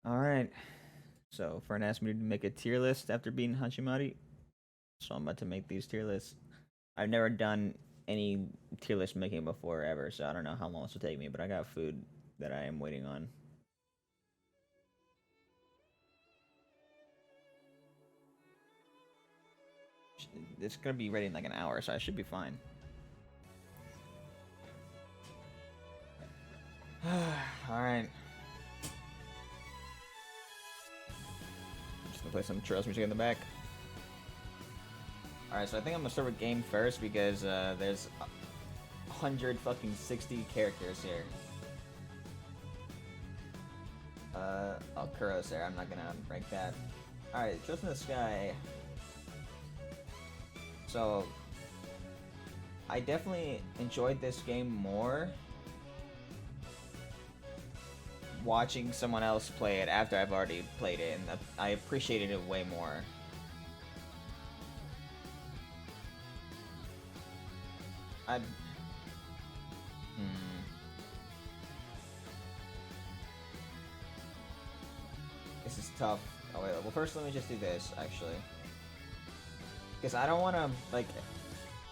Alright, so Fern asked me to make a tier list after being Hajimari, so I'm about to make these tier lists. I've never done any tier list making before ever, so I don't know how long this will take me, but I got food that I am waiting on. It's gonna be ready in like an hour, so I should be fine. Alright. Just gonna play some Trails music in the back. Alright, so I think I'm gonna start with game first because there's 160 characters here. Oh, Kuro's there. I'm not gonna break that. Alright, Trails in the Sky. So, I definitely enjoyed this game more watching someone else play it after I've already played it, and I appreciated it way more. I. This is tough. Oh wait, well first let me just do this actually, because I don't want to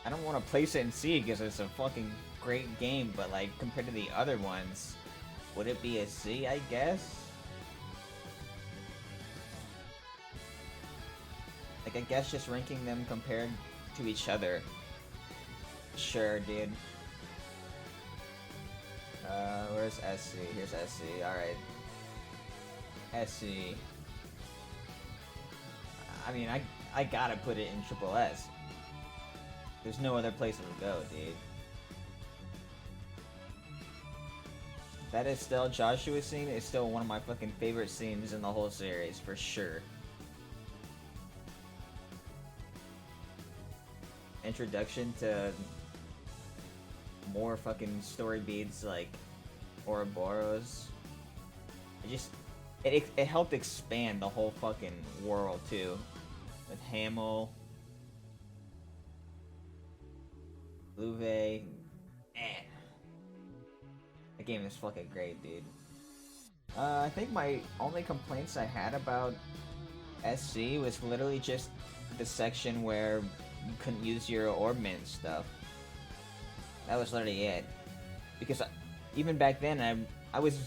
I don't want to place it in C because it's a fucking great game, but like compared to the other ones, would it be a C? I guess. Like I guess just ranking them compared to each other. Sure, dude. Where's SC? Here's SC. Alright. SC. I mean, I gotta put it in Triple S. There's no other place it would go, dude. That is still Joshua's scene is still one of my fucking favorite scenes in the whole series, for sure. Introduction to more fucking story beats like Ouroboros. It helped expand the whole fucking world too. With Hamel, Louve, man. The game is fucking great, dude. I think my only complaints I had about SC was literally just the section where you couldn't use your orbment stuff. That was literally it. Because even back then, I was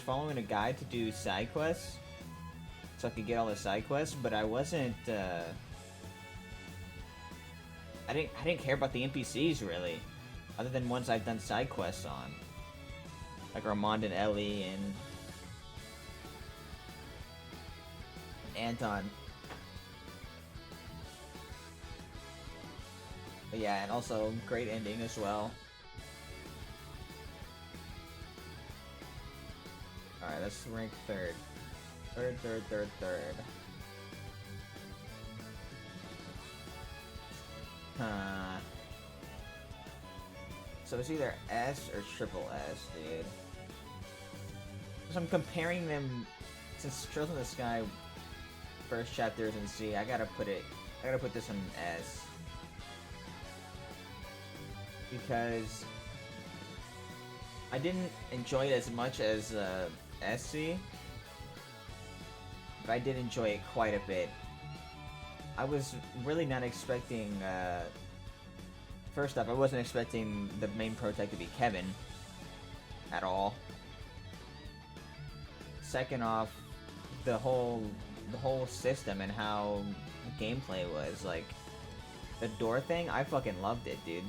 following a guide to do side quests, so I could get all the side quests, but I wasn't. I didn't care about the NPCs really, other than ones I've done side quests on, like Armand and Ellie and Anton. But yeah, and also great ending as well. Alright, let's rank third. Third. Huh. So it's either S or triple S, dude. So I'm comparing them, since Trails in the Sky first chapter is in C, I gotta put this in S. Because I didn't enjoy it as much as SC, but I did enjoy it quite a bit. I was really not expecting, first off, I wasn't expecting the main protag to be Kevin at all. Second off, the whole system and how gameplay was, like, the door thing, I fucking loved it, dude.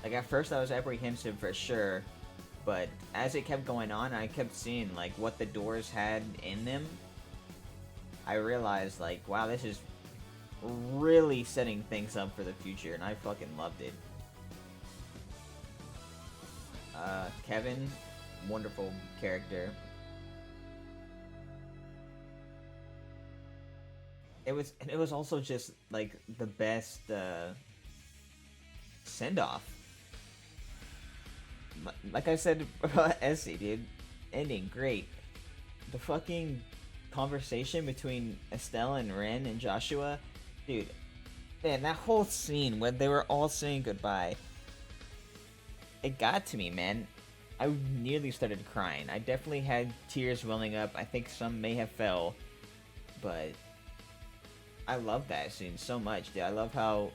Like, at first I was apprehensive for sure, but as it kept going on, I kept seeing, like, what the doors had in them. I realized, like, wow, this is really setting things up for the future, and I fucking loved it. Kevin, wonderful character. It was also just, like, the best, send-off. Like I said about Essie, dude, ending great. The fucking conversation between Estelle and Ren and Joshua, dude, man, that whole scene when they were all saying goodbye, it got to me, man. I nearly started crying. I definitely had tears welling up. I think some may have fell, but I love that scene so much, dude. I love how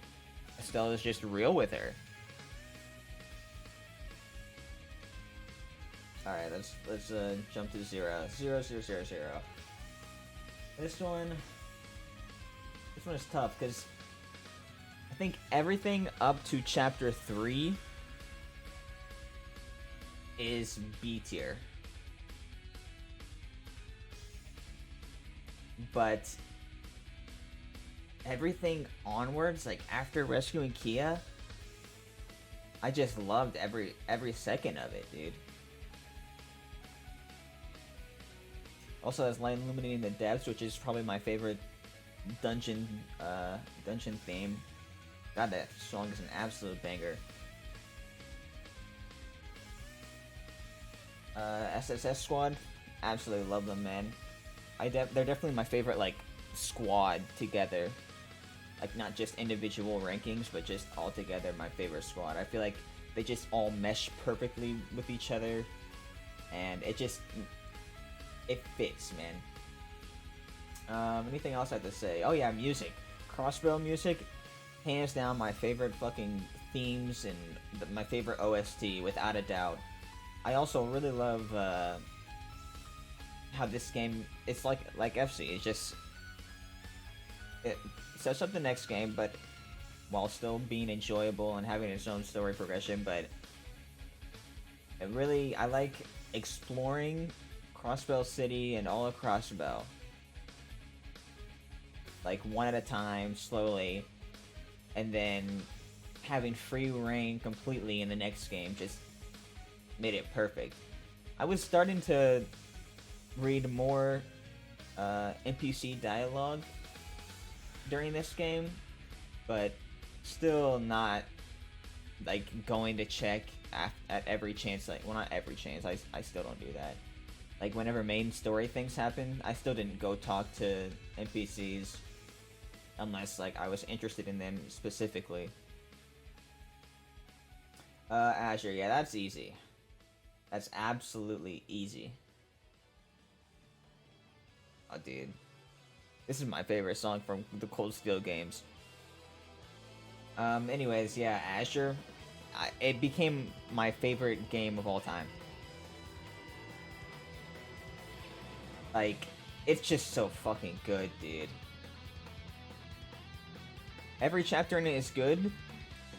Estelle is just real with her. All right, let's jump to 0. 0, 0, 0, 0. This one is tough because I think everything up to chapter 3 is B tier. But everything onwards, like after rescuing Kia, I just loved every second of it, dude. Also has Light Illuminating the Depths, which is probably my favorite dungeon theme. God, that song is an absolute banger. SSS Squad, absolutely love them, man. They're definitely my favorite, like, squad together. Like, not just individual rankings, but just all together my favorite squad. I feel like they just all mesh perfectly with each other, and it fits, man. Anything else I have to say? Oh yeah, music. Crossbow music, hands down my favorite fucking themes and my favorite OST, without a doubt. I also really love how this game, it's like FC, it sets up the next game, but while still being enjoyable and having its own story progression. But I like exploring Crossbell City and all of Crossbell, like one at a time, slowly, and then having free reign completely in the next game just made it perfect. I was starting to read more NPC dialogue during this game, but still not like going to check at every chance. Like, well, not every chance, I still don't do that. Like, whenever main story things happen, I still didn't go talk to NPCs unless, like, I was interested in them specifically. Azure, yeah, that's easy. That's absolutely easy. Oh, dude. This is my favorite song from the Cold Steel games. Anyways, yeah, Azure. It became my favorite game of all time. Like, it's just so fucking good, dude. Every chapter in it is good.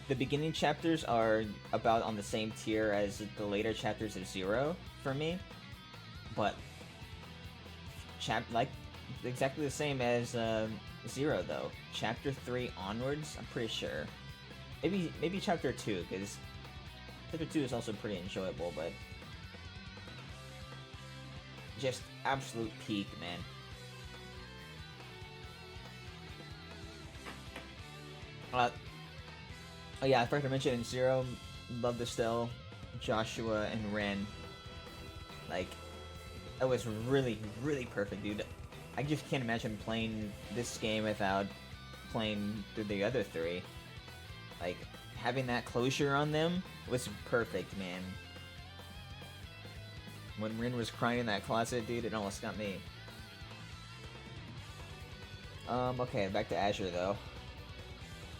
The beginning chapters are about on the same tier as the later chapters of Zero for me, but like exactly the same as Zero though. Chapter 3 onwards, I'm pretty sure. Maybe chapter 2, because chapter 2 is also pretty enjoyable, but just absolute peak, man. Oh yeah, I forgot to mention in Zero, love Estelle, Joshua, and Ren. Like, that was really, really perfect, dude. I just can't imagine playing this game without playing through the other three. Like, having that closure on them was perfect, man. When Rin was crying in that closet, dude, it almost got me. Okay, back to Azure, though.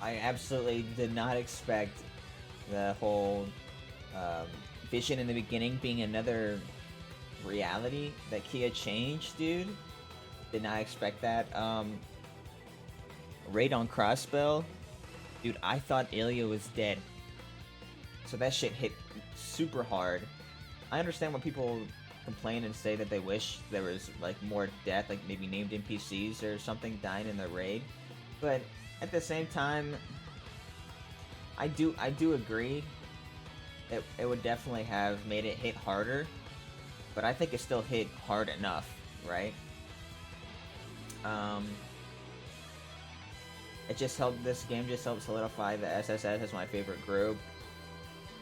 I absolutely did not expect the whole vision in the beginning being another reality that Kia changed, dude. Did not expect that. Raid on Crossbell, dude, I thought Ilya was dead. So that shit hit super hard. I understand when people complain and say that they wish there was like more death, like maybe named NPCs or something dying in the raid, but at the same time, I do agree. It would definitely have made it hit harder, but I think it still hit hard enough, right? It just helped. This game just helped solidify the SSS as my favorite group.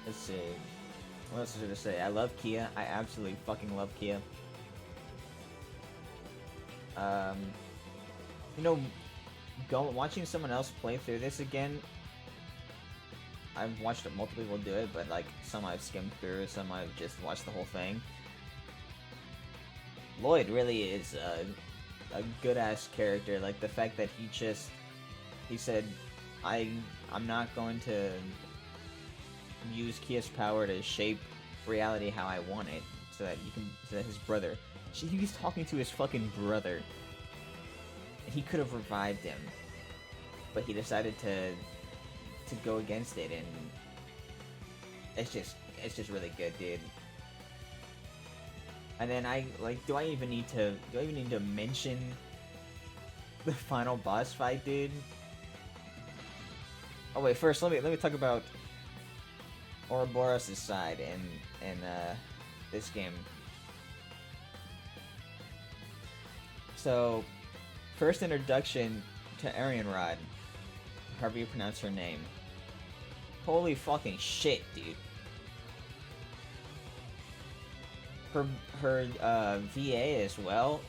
Let's see. What else is there to say? I love Kia. I absolutely fucking love Kia. You know, watching someone else play through this again, I've watched multiple people do it, but like some I've skimmed through, some I've just watched the whole thing. Lloyd really is a good ass character. Like the fact that he said, I'm not going to use Kia's power to shape reality how I want it, so that his brother, he was talking to his fucking brother. He could have revived him, but he decided to go against it, and it's just really good, dude. And then do I even need to mention the final boss fight, dude? Oh wait, first let me talk about Ouroboros' side in this game. So, first introduction to Arianrod, however you pronounce her name. Holy fucking shit, dude. Her VA as well,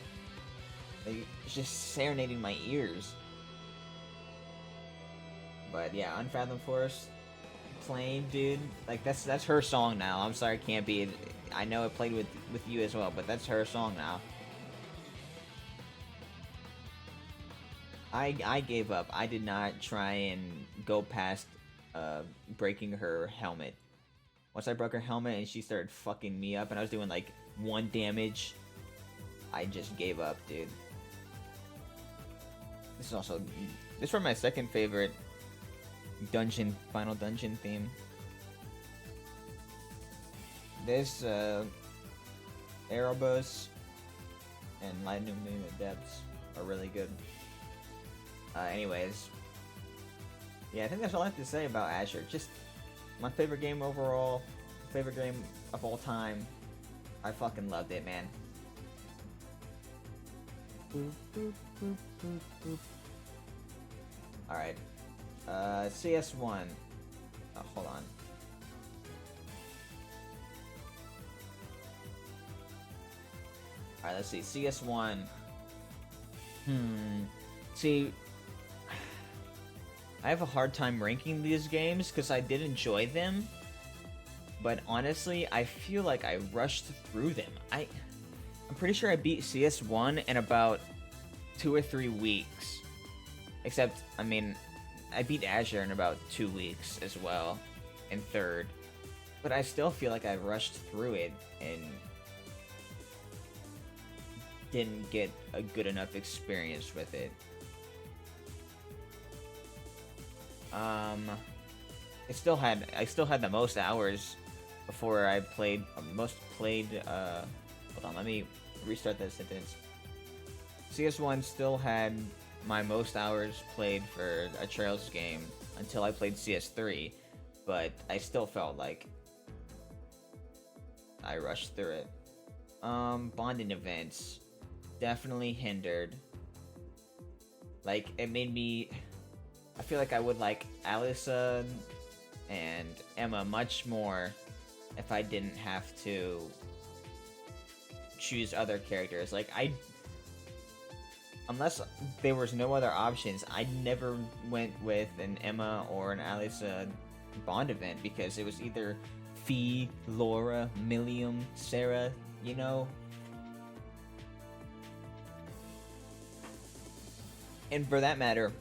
like, it's just serenading my ears. But yeah, Unfathomed Force, playing, dude. Like that's her song now. I'm sorry, can't be. I know it played with you as well, but that's her song now. I gave up. I did not try and go past breaking her helmet. Once I broke her helmet and she started fucking me up and I was doing like 1 damage, I just gave up, dude. This is from my second favorite final dungeon theme. This Erebos and Lightning in the Depths are really good. Anyways, yeah, I think that's all I have to say about Azure. Just my favorite game overall, favorite game of all time. I fucking loved it, man. Alright. CS1. Oh, hold on. Alright, let's see. CS1. See, I have a hard time ranking these games because I did enjoy them, but honestly, I feel like I rushed through them. I'm pretty sure I beat CS1 in about 2 or 3 weeks. Except, I mean, I beat Azure in about 2 weeks as well, in 3rd. But I still feel like I rushed through it and didn't get a good enough experience with it. I still had the most hours before I played, hold on, let me restart that sentence. CS1 still had my most hours played for a Trails game until I played CS3, but I still felt like I rushed through it. Bonding events definitely hindered. Like, it made me... I feel like I would like Alyssa and Emma much more if I didn't have to choose other characters. Like, unless there was no other options, I never went with an Emma or an Alyssa bond event because it was either Fee, Laura, Millium, Sarah, you know? And for that matter,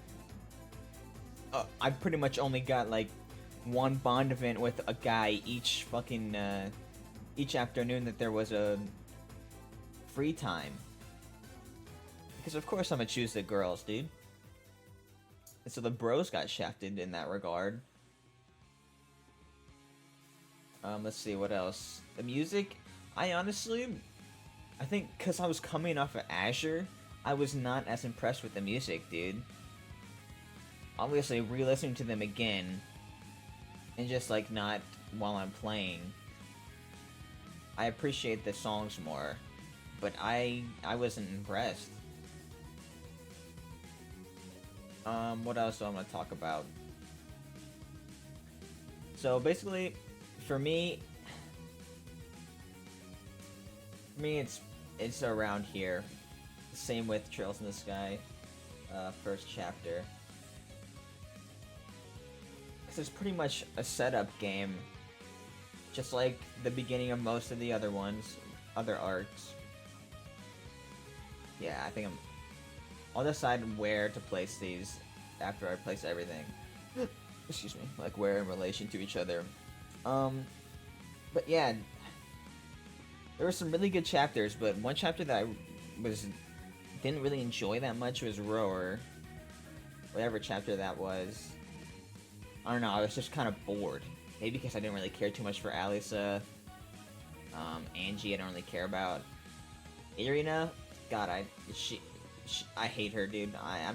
I pretty much only got like 1 bond event with a guy each fucking each afternoon that there was a free time. Because of course I'm gonna choose the girls, dude. And so the bros got shafted in that regard. Let's see, what else? The music, I think because I was coming off of Azure, I was not as impressed with the music, dude. Obviously, re-listening to them again, and just like not while I'm playing, I appreciate the songs more, but I wasn't impressed. What else do I want to talk about? So basically, for me it's around here. Same with Trails in the Sky, first chapter. Because it's pretty much a setup game, just like the beginning of most of the other ones, other arcs. Yeah, I think I'll decide where to place these after I place everything. Excuse me, like where in relation to each other. But yeah, there were some really good chapters, but one chapter that I didn't really enjoy that much was Rower. Whatever chapter that was. I don't know, I was just kind of bored. Maybe because I didn't really care too much for Alisa. Angie I don't really care about. Irina, God, I hate her, dude. I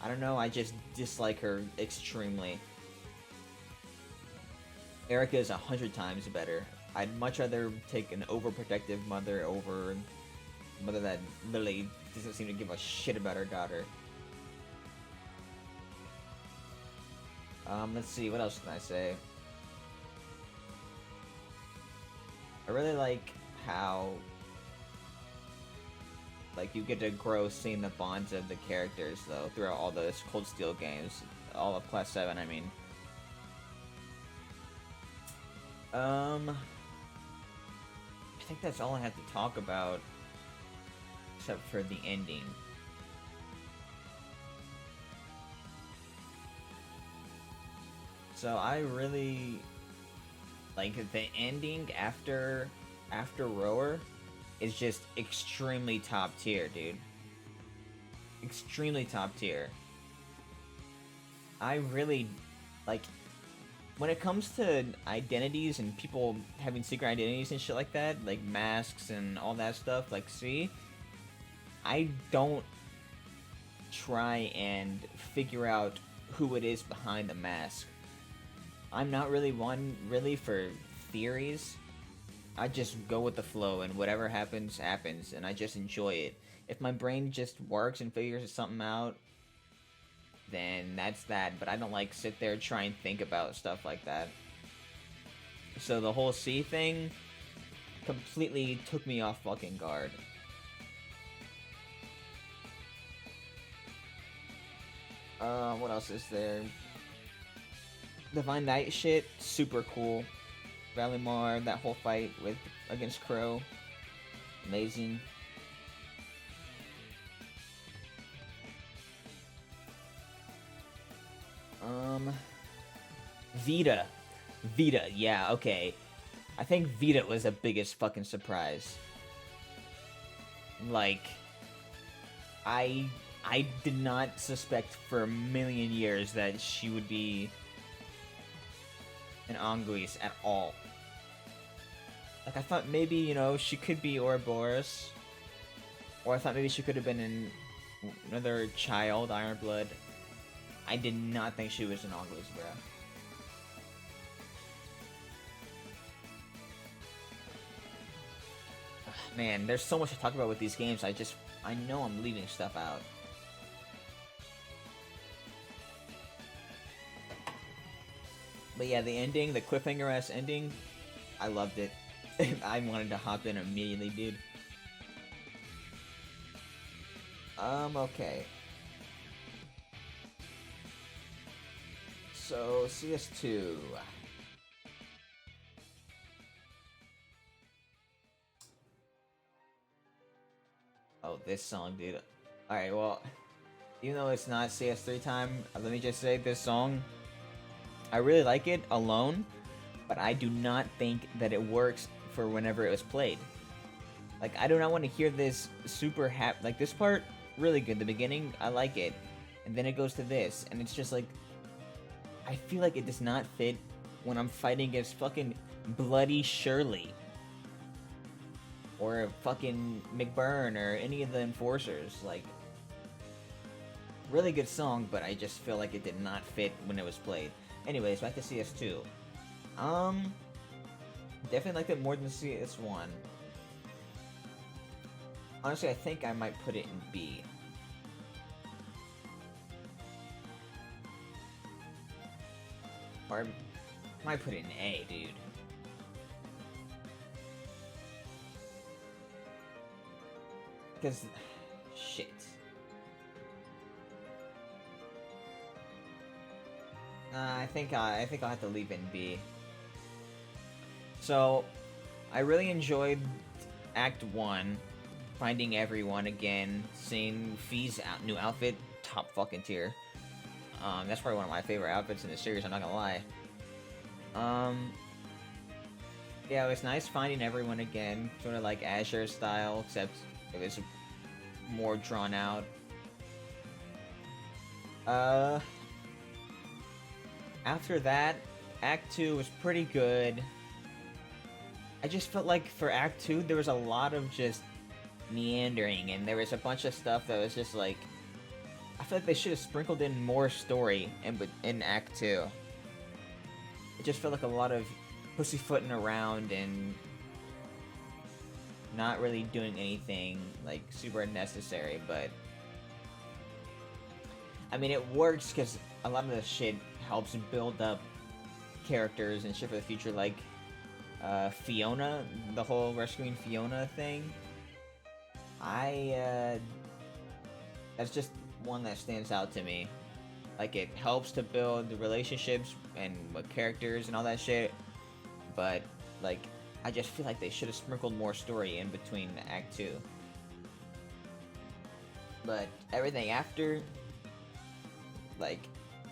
don't know, I just dislike her extremely. Erica is 100 times better. I'd much rather take an overprotective mother over a mother that literally doesn't seem to give a shit about her daughter. Let's see, what else can I say? I really like how, like, you get to grow seeing the bonds of the characters, though, throughout all those Cold Steel games. All of Class 7, I mean. I think that's all I have to talk about, except for the ending. So I really like the ending after Rower is just extremely top tier, dude. Extremely top tier. I really like when it comes to identities and people having secret identities and shit like that, like masks and all that stuff, like see, I don't try and figure out who it is behind the mask. I'm not really one for theories. I just go with the flow and whatever happens, happens, and I just enjoy it. If my brain just works and figures something out, then that's that, but I don't like sit there try and think about stuff like that. So the whole C thing completely took me off fucking guard. What else is there? Divine Knight shit, super cool. Valimar, that whole fight with against Crow, amazing. Vita. Vita, yeah, okay. I think Vita was the biggest fucking surprise. Like, I did not suspect for a million years that she would be an Anguisse at all. Like, I thought maybe, you know, she could be Ouroboros. Or I thought maybe she could have been another child, Ironblood. I did not think she was an Anguisse, bro. Man, there's so much to talk about with these games, I know I'm leaving stuff out. But yeah, the ending, the cliffhanger-ass ending, I loved it. I wanted to hop in immediately, dude. Okay. So, CS2. Oh, this song, dude. Alright, well, even though it's not CS3 time, let me just say this song, I really like it alone, but I do not think that it works for whenever it was played. Like, I do not want to hear this super like, this part, really good. The beginning, I like it. And then it goes to this, and it's just like, I feel like it does not fit when I'm fighting against fucking Bloody Shirley. Or fucking McBurn, or any of the Enforcers. Like, really good song, but I just feel like it did not fit when it was played. Anyways, back to CS2. Definitely liked it more than CS1. Honestly, I think I might put it in B. Or I might put it in A, dude. Because, shit. I think I'll have to leave it in B. So, I really enjoyed Act 1, finding everyone again, seeing Fee's new outfit, top fucking tier. That's probably one of my favorite outfits in the series, I'm not gonna lie. Yeah, it was nice finding everyone again, sort of like Azure style, except it was more drawn out. After that, Act 2 was pretty good. I just felt like for Act 2, there was a lot of just meandering, and there was a bunch of stuff that was just like... I feel like they should have sprinkled in more story in Act 2. It just felt like a lot of pussyfooting around and not really doing anything, like, super necessary, but... I mean, it works because a lot of the shit helps build up characters and shit for the future, like Fiona, the whole rescuing Fiona thing. That's just one that stands out to me. Like, it helps to build the relationships and with characters and all that shit, but, like, I just feel like they should have sprinkled more story in between Act 2. But everything after, like,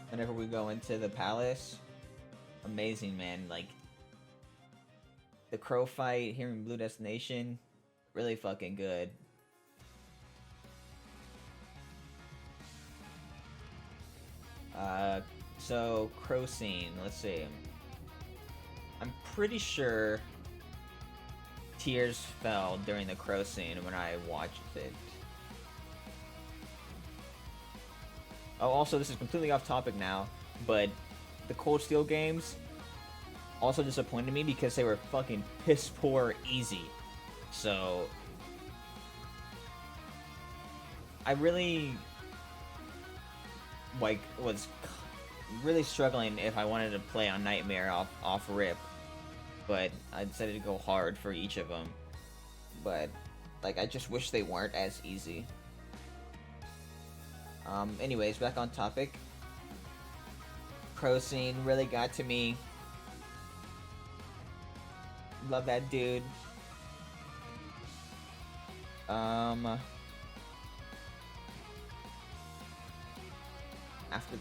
whenever we go into the palace, amazing, man. Like, the crow fight here in Blue Destination, really fucking good. So, crow scene, let's see. I'm pretty sure tears fell during the crow scene when I watched it. Oh, also, this is completely off topic now, but the Cold Steel games also disappointed me because they were fucking piss poor easy. So, I really, like, was really struggling if I wanted to play on Nightmare off rip, but I decided to go hard for each of them. But, like, I just wish they weren't as easy. Anyways, back on topic. Crow scene really got to me. Love that dude. After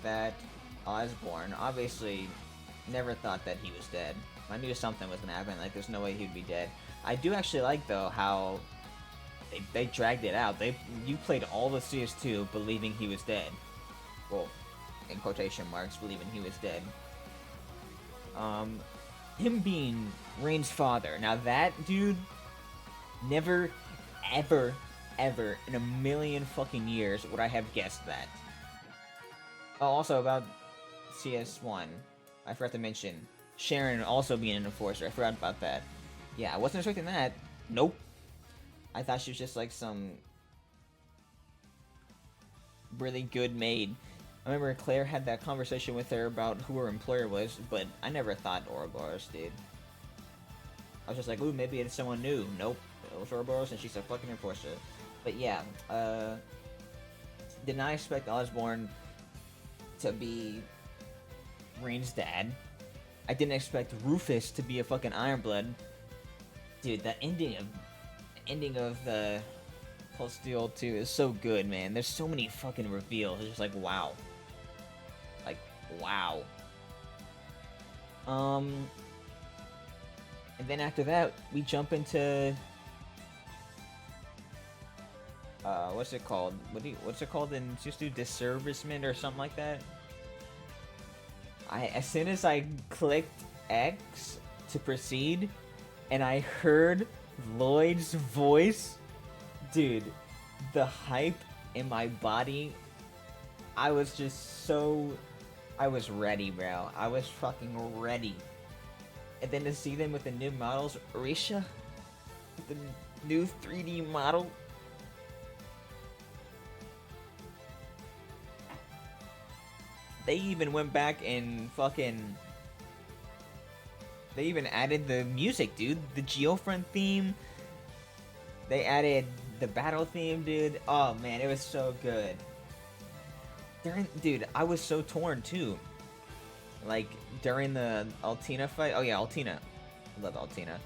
that, Osborn. Obviously, never thought that he was dead. I knew something was gonna happen, like there's no way he'd be dead. I do actually like, though, how they dragged it out. You played all the CS2 believing he was dead. Well, in quotation marks, believing he was dead. Him being Rain's father. Now that dude, never, ever, ever in a million fucking years would I have guessed that. Oh, also about CS1, I forgot to mention Sharon also being an enforcer. I forgot about that. Yeah, I wasn't expecting that. Nope. I thought she was just like some really good maid. I remember Claire had that conversation with her about who her employer was, but I never thought Ouroboros did. I was just like, ooh, maybe it's someone new. Nope, it was Ouroboros and she's a fucking enforcer. But yeah, did not expect Osborn to be Rain's dad. I didn't expect Rufus to be a fucking Ironblood. Dude, the ending of the Cold Steel 2 is so good, man. There's so many fucking reveals. It's just like, wow. Like, wow. And then after that, we jump into what's it called? What's it called in CS2? Disservicement or something like that? As soon as I clicked X to proceed, and I heard Lloyd's voice, dude, the hype in my body, I was ready, bro. I was fucking ready. And then to see them with the new models, Orisha, with the new 3D model. They even went back and fucking... They even added the music, dude. The Geofront theme. They added the battle theme, dude. Oh, man, it was so good. Dude, I was so torn, too. Like, during the Altina fight. Oh, yeah, Altina. I love Altina.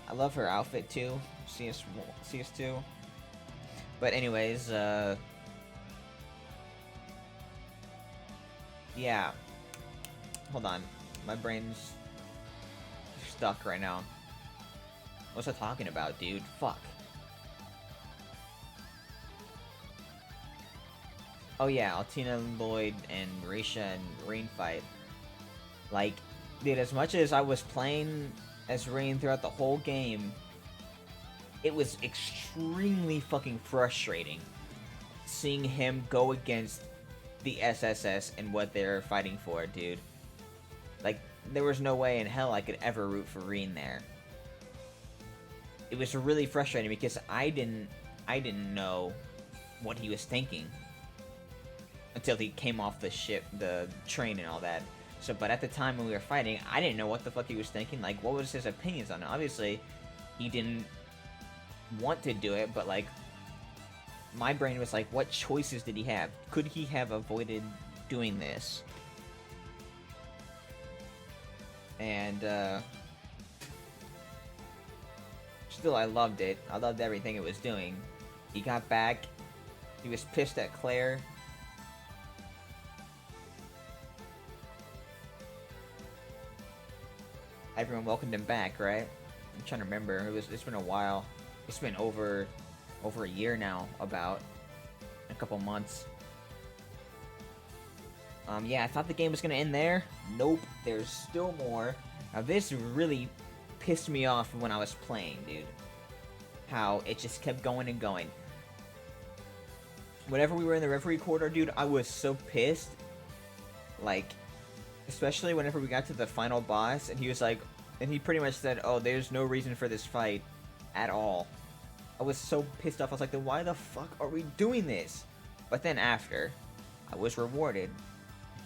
I love her outfit, too. CS2. But anyways, yeah. Hold on. My brain's stuck right now. What's I talking about, dude? Fuck. Oh yeah, Altina, Lloyd, and Risha and Rain fight. Like, dude, as much as I was playing as Rain throughout the whole game, it was extremely fucking frustrating seeing him go against the SSS and what they're fighting for, dude. Like, there was no way in hell I could ever root for Reen there. It was really frustrating because I didn't know what he was thinking until he came off the ship, the train and all that. So, but at the time when we were fighting, I didn't know what the fuck he was thinking. Like, what was his opinions on it? Obviously, he didn't want to do it, but like, my brain was like, what choices did he have? Could he have avoided doing this? And, still, I loved it. I loved everything it was doing. He got back. He was pissed at Claire. Everyone welcomed him back, right? I'm trying to remember. It's been a while. It's been over a year now, about a couple months. Yeah, I thought the game was gonna end there. Nope, there's still more. Now this really pissed me off when I was playing, dude. How it just kept going and going. Whenever we were in the referee quarter, dude, I was so pissed. Like, especially whenever we got to the final boss, and he was like, and he pretty much said, oh, there's no reason for this fight at all. I was so pissed off. I was like, then why the fuck are we doing this? But then after, I was rewarded,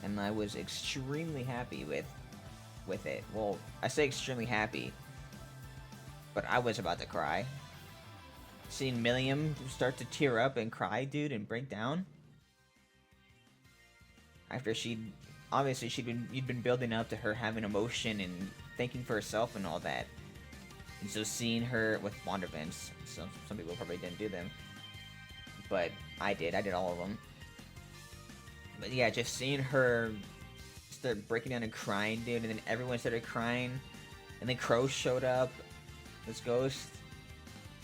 and I was extremely happy with it. Well, I say extremely happy, but I was about to cry. Seeing Milliam start to tear up and cry, dude, and break down. After obviously you'd been building up to her having emotion and thinking for herself and all that. And so seeing her with bond events, some people probably didn't do them, but I did all of them. But yeah, just seeing her start breaking down and crying, dude, and then everyone started crying, and then Crow showed up, this ghost,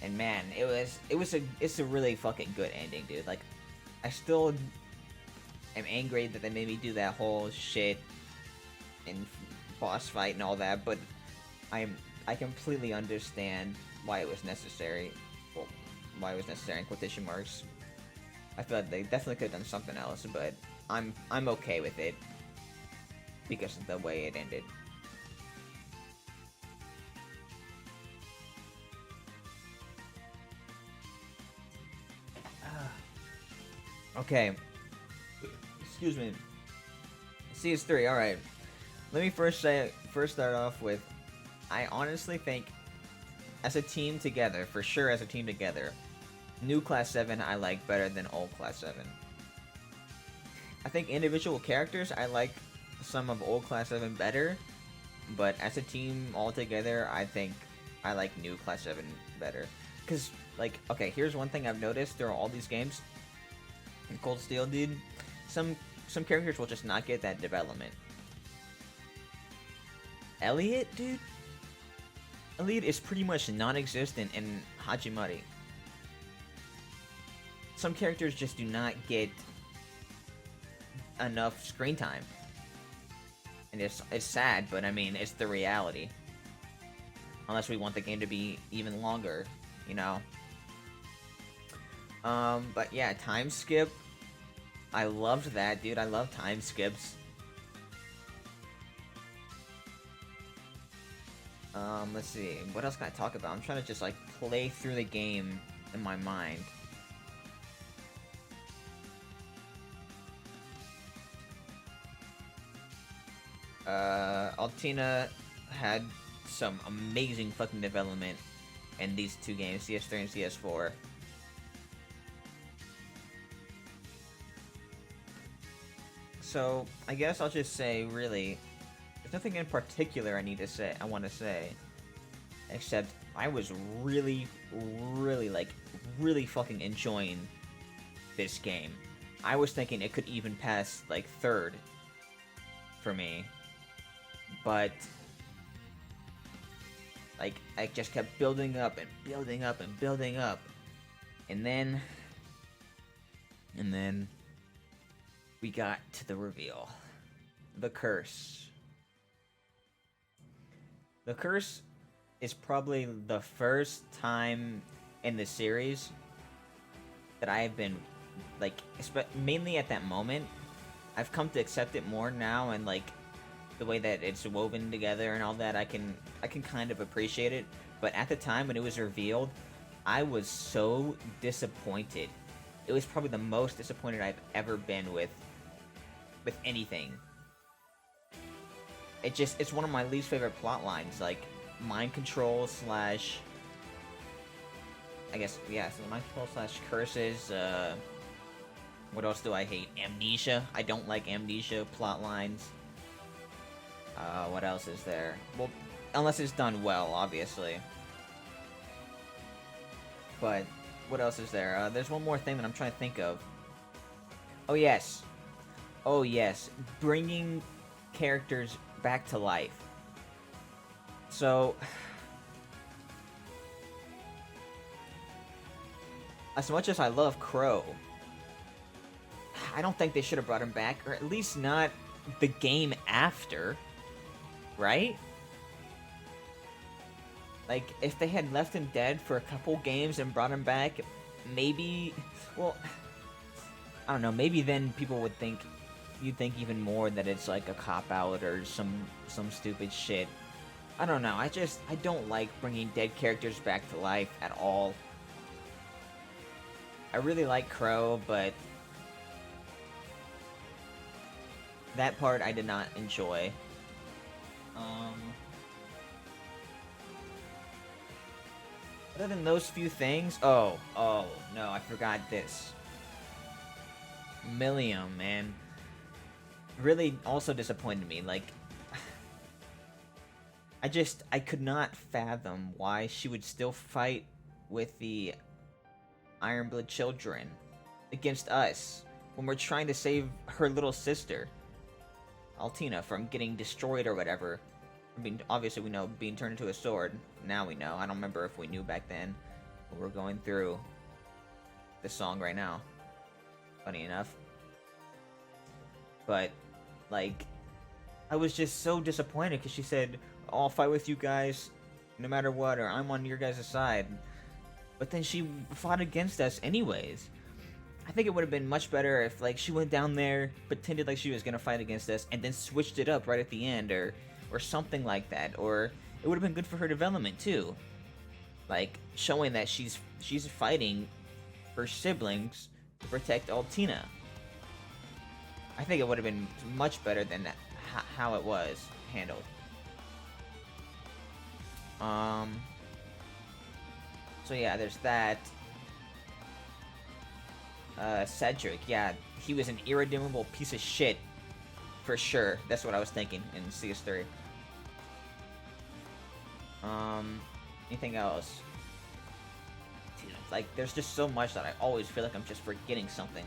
and man, it's a really fucking good ending, dude. Like, I still am angry that they made me do that whole shit in boss fight and all that, but I completely understand why it was necessary. Well, why it was necessary in quotation marks. I feel like they definitely could have done something else, but I'm okay with it because of the way it ended. Okay. Excuse me. CS3, alright. Let me first start off with, I honestly think, as a team together, for sure as a team together, new Class 7 I like better than old Class 7. I think individual characters, I like some of old Class 7 better, but as a team all together, I think I like new Class 7 better. Because, like, okay, here's one thing I've noticed through all these games. In Cold Steel, dude, some characters will just not get that development. Elliot, dude? Elliot is pretty much non-existent in Hajimari. Some characters just do not get enough screen time. And it's sad, but I mean, it's the reality. Unless we want the game to be even longer, you know? But yeah, time skip. I loved that, dude. I love time skips. Let's see. What else can I talk about? I'm trying to just, like, play through the game in my mind. Altina had some amazing fucking development in these two games, CS3 and CS4. So I guess I'll just say, really, there's nothing in particular I want to say, except I was really, really, like, really fucking enjoying this game. I was thinking it could even pass, like, third for me, but, like, I just kept building up and building up and building up, and then we got to the reveal. The curse. The curse is probably the first time in the series that I have been, like, mainly at that moment. I've come to accept it more now, and, like, the way that it's woven together and all that, I can kind of appreciate it. But at the time when it was revealed, I was so disappointed. It was probably the most disappointed I've ever been with anything. It's one of my least favorite plot lines, like mind control slash, I guess, yeah, so mind control slash curses. What else do I hate? Amnesia. I don't like amnesia plot lines. What else is there? Well, unless it's done well, obviously. But what else is there? There's one more thing that I'm trying to think of. Oh yes. Oh yes. Bringing characters back to life. So, as much as I love Crow, I don't think they should have brought him back, or at least not the game after, right? Like, if they had left him dead for a couple games and brought him back, maybe, well, I don't know, maybe then people would think, you'd think even more that it's like a cop-out or some stupid shit. I don't know, I don't like bringing dead characters back to life at all. I really like Crow, but that part I did not enjoy. Other than those few things, oh no, I forgot this. Milliam, man, really also disappointed me. Like, I could not fathom why she would still fight with the Ironblood children against us when we're trying to save her little sister, Altina, from getting destroyed or whatever. I mean, obviously we know being turned into a sword. Now we know. I don't remember if we knew back then. But we're going through this song right now. Funny enough. But, like, I was just so disappointed because she said, oh, I'll fight with you guys no matter what, or I'm on your guys' side. But then she fought against us anyways. I think it would have been much better if, like, she went down there, pretended like she was gonna fight against us, and then switched it up right at the end, or something like that. Or it would have been good for her development too, like showing that she's fighting her siblings to protect Altina. I think it would have been much better than how it was handled. So yeah, there's that. Cedric, yeah, he was an irredeemable piece of shit, for sure. That's what I was thinking in CS3. Anything else? Dude, like, there's just so much that I always feel like I'm just forgetting something.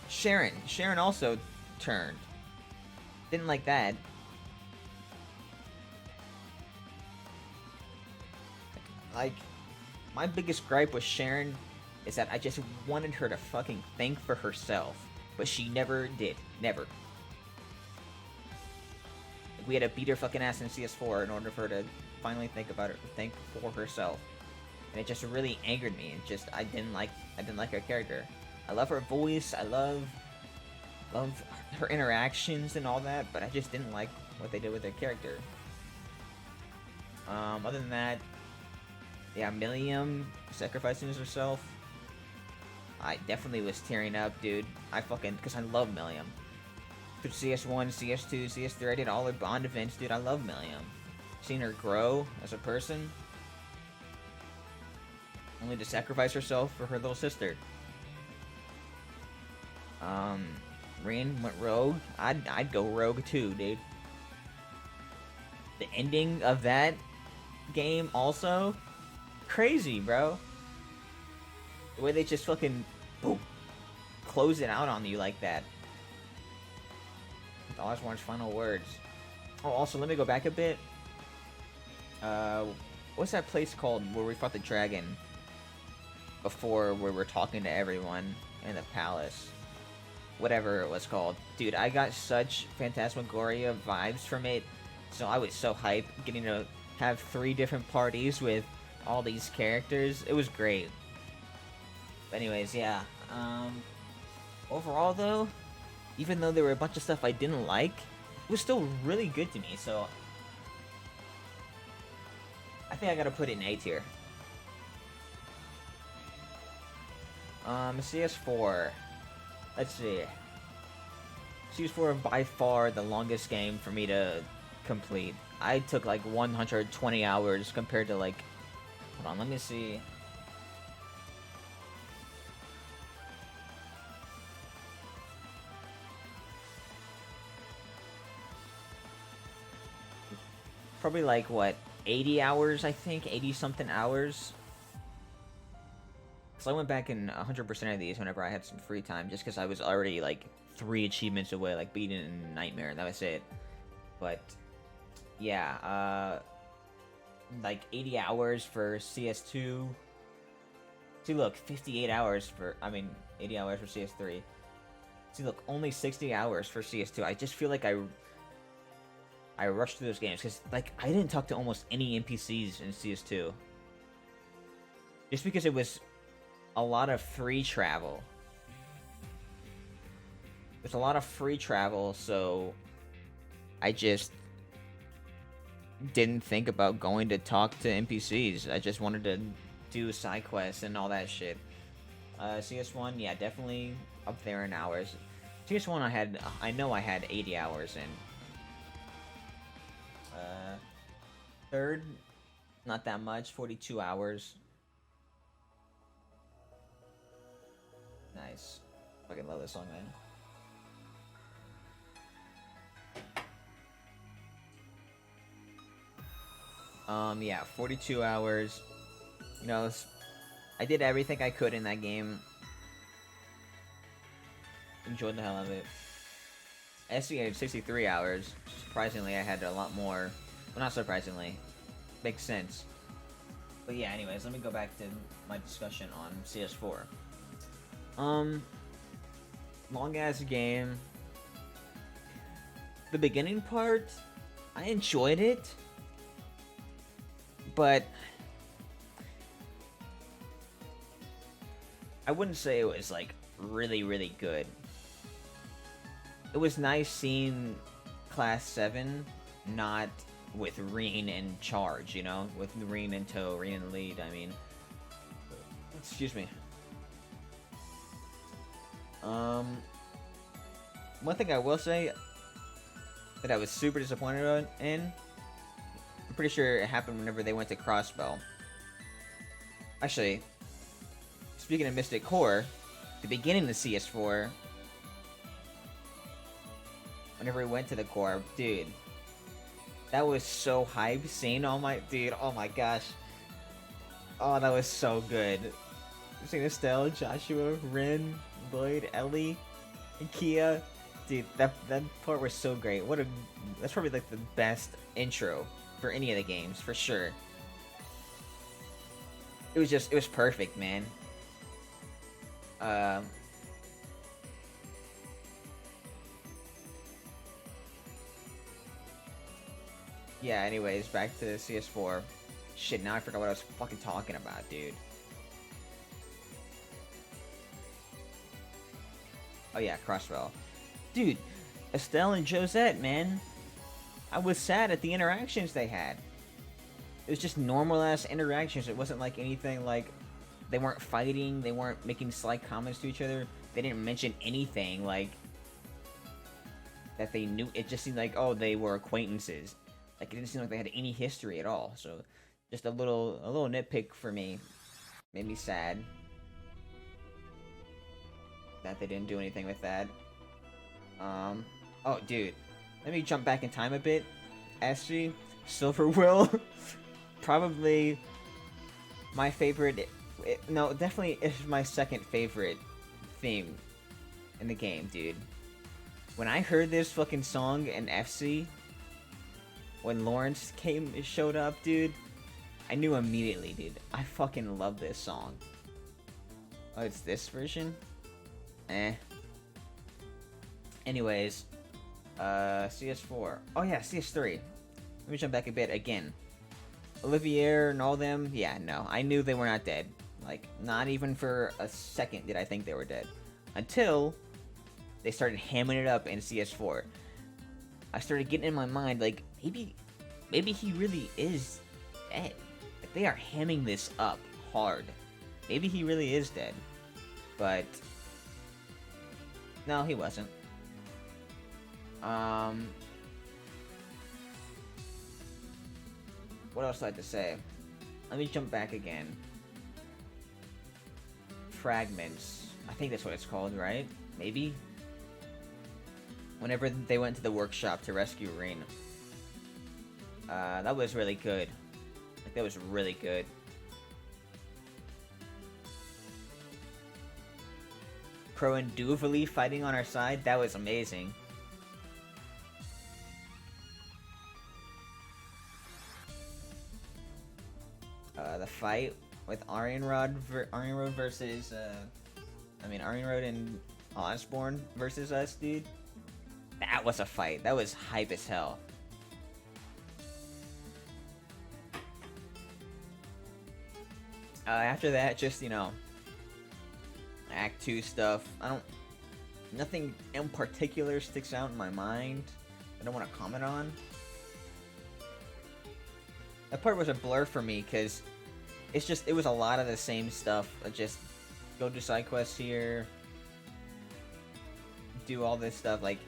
Sharon also turned. Didn't like that. Like, my biggest gripe with Sharon is that I just wanted her to fucking think for herself, but she never did. Never. We had to beat her fucking ass in CS4 in order for her to finally think for herself, and it just really angered me. And just I didn't like her character. I love her voice. I love her interactions and all that, but I just didn't like what they did with her character. Other than that, yeah, Milliam sacrificing herself. I definitely was tearing up, dude. Because I love Milliam. Through CS1, CS2, CS3, I did all her Bond events, dude. I love Milliam. Seeing her grow as a person, only to sacrifice herself for her little sister. Um, Rin went rogue. I'd go rogue too, dude. The ending of that game also crazy, bro. The way they just fucking boom, close it out on you like that. With Osborne's final words. Oh, also, let me go back a bit. What's that place called where we fought the dragon? Before, where we're talking to everyone in the palace. Whatever it was called. Dude, I got such Phantasmagoria vibes from it. So I was so hyped getting to have 3 different parties with all these characters. It was great. But anyways, yeah. Overall, though, even though there were a bunch of stuff I didn't like, it was still really good to me, so I think I gotta put it in A tier. CS4. Let's see. CS4 by far the longest game for me to complete. I took like 120 hours compared to like... Hold on, let me see. Probably like, what, 80 hours, I think? 80-something hours? Because I went back in 100% of these whenever I had some free time, just because I was already, like, 3 achievements away, like beating a Nightmare, that was it. But, yeah, like, 80 hours for CS2. See, look, 58 hours for, 80 hours for CS3. See, look, only 60 hours for CS2. I just feel like I rushed through those games, because, like, I didn't talk to almost any NPCs in CS2. Just because it was a lot of free travel. There's a lot of free travel, so I just didn't think about going to talk to NPCs. I just wanted to do side quests and all that shit. CS1, yeah, definitely up there in hours. CS1 I know I had 80 hours in. Third, not that much, 42 hours. Nice. Fucking love this song, man. Yeah, 42 hours. You know, I did everything I could in that game. Enjoyed the hell out of it. SC had 63 hours. Surprisingly, I had a lot more. Well, not surprisingly. Makes sense. But yeah, anyways, let me go back to my discussion on CS4. Long-ass game. The beginning part, I enjoyed it. But I wouldn't say it was, like, really, really good. It was nice seeing Class 7 not with Reen in charge, you know? With Reen in tow, Reen in lead, I mean. Excuse me. One thing I will say that I was super disappointed in, I'm pretty sure it happened whenever they went to Crossbow. Actually, speaking of Mystic Core, the beginning of CS4, whenever we went to the core, dude, that was so hype. Seeing all my, dude, oh my gosh. Oh, that was so good. Seeing Estelle, Joshua, Rin, Lloyd, Ellie, and Kia. Dude, that part was so great. That's probably like the best intro for any of the games, for sure. It was perfect, man. Yeah, anyways, back to CS4. Shit, now I forgot what I was fucking talking about, dude. Oh yeah, Crossbow. Dude, Estelle and Josette, man. I was sad at the interactions they had. It was just normal-ass interactions. It wasn't like anything like... They weren't fighting, they weren't making slight comments to each other. They didn't mention anything, like... that they knew. It just seemed like, oh, they were acquaintances. Like, it didn't seem like they had any history at all. So, just a little nitpick for me. Made me sad. that they didn't do anything with that. Oh, dude. Let me jump back in time a bit. SG, Silver Will, probably my favorite. No, definitely is my second favorite theme in the game, dude. When I heard this fucking song in FC, when Lawrence showed up, dude, I knew immediately, dude. I fucking love this song. Oh, it's this version? Eh. Anyways, CS4. Oh yeah, CS3. Let me jump back a bit again. Olivier and all them, yeah, no. I knew they were not dead. Like, not even for a second did I think they were dead. Until they started hamming it up in CS4. I started getting in my mind, like, maybe he really is dead. Like, they are hamming this up hard. Maybe he really is dead. But no, he wasn't. What else do I have to say? Let me jump back again. Fragments. I think that's what it's called, right? Maybe? Whenever they went to the workshop to rescue Rain. That was really good. Like, that was really good. Crow and Duvali fighting on our side, that was amazing. The fight with Arianrod versus, Arianrod and Osborne versus us, dude. That was a fight. That was hype as hell. After that, just, you know, Act 2 stuff. Nothing in particular sticks out in my mind. I don't want to comment on. That part was a blur for me, because it was a lot of the same stuff. Just go do side quests here, do all this stuff, like,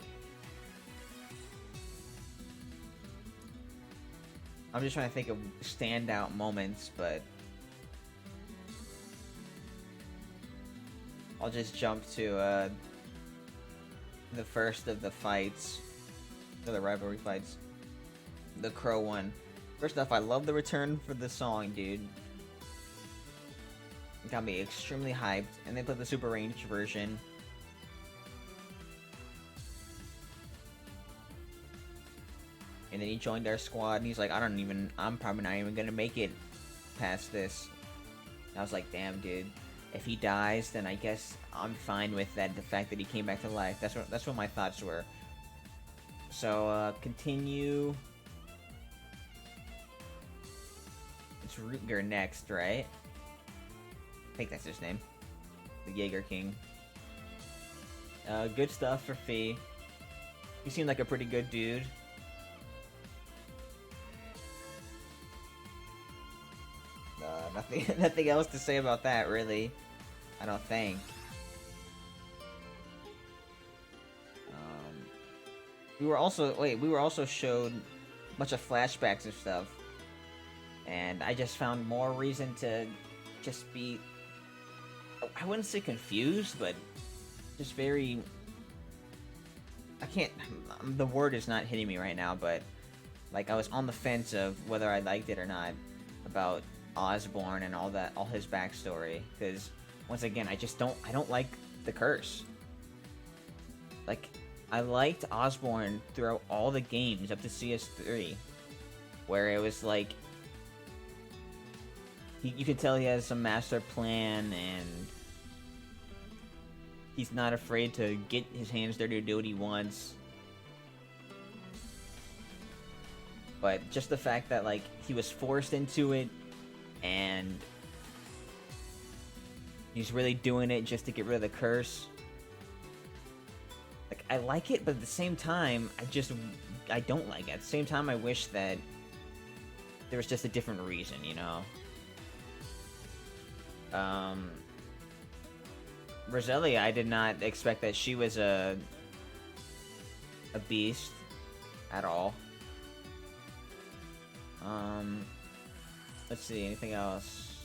I'm just trying to think of standout moments, but I'll just jump to the first of the fights, or the rivalry fights, the Crow one. First off, I love the return for the song, dude. It got me extremely hyped, and they put the Super Range version. And then he joined our squad, and he's like, I'm probably not even gonna make it past this. And I was like, damn, dude. If he dies, then I guess I'm fine with that. The fact that he came back to life. That's what my thoughts were. So, continue. It's Rutger next, right? I think that's his name. The Jaeger King. Good stuff for Fee. He seemed like a pretty good dude. Nothing else to say about that, really. I don't think. We were also showed a bunch of flashbacks and stuff. And I just found more reason to just be, I wouldn't say confused, but just very, the word is not hitting me right now, but like I was on the fence of whether I liked it or not about Osborne and all his backstory, because once again, I don't like the curse. Like, I liked Osborne throughout all the games up to CS3, where it was like, you can tell he has some master plan, and he's not afraid to get his hands dirty to do what he wants. But just the fact that, like, he was forced into it, and he's really doing it just to get rid of the curse. Like, I like it, but at the same time, I don't like it. At the same time, I wish that there was just a different reason, you know? Roselia, I did not expect that she was a beast at all. Let's see, anything else?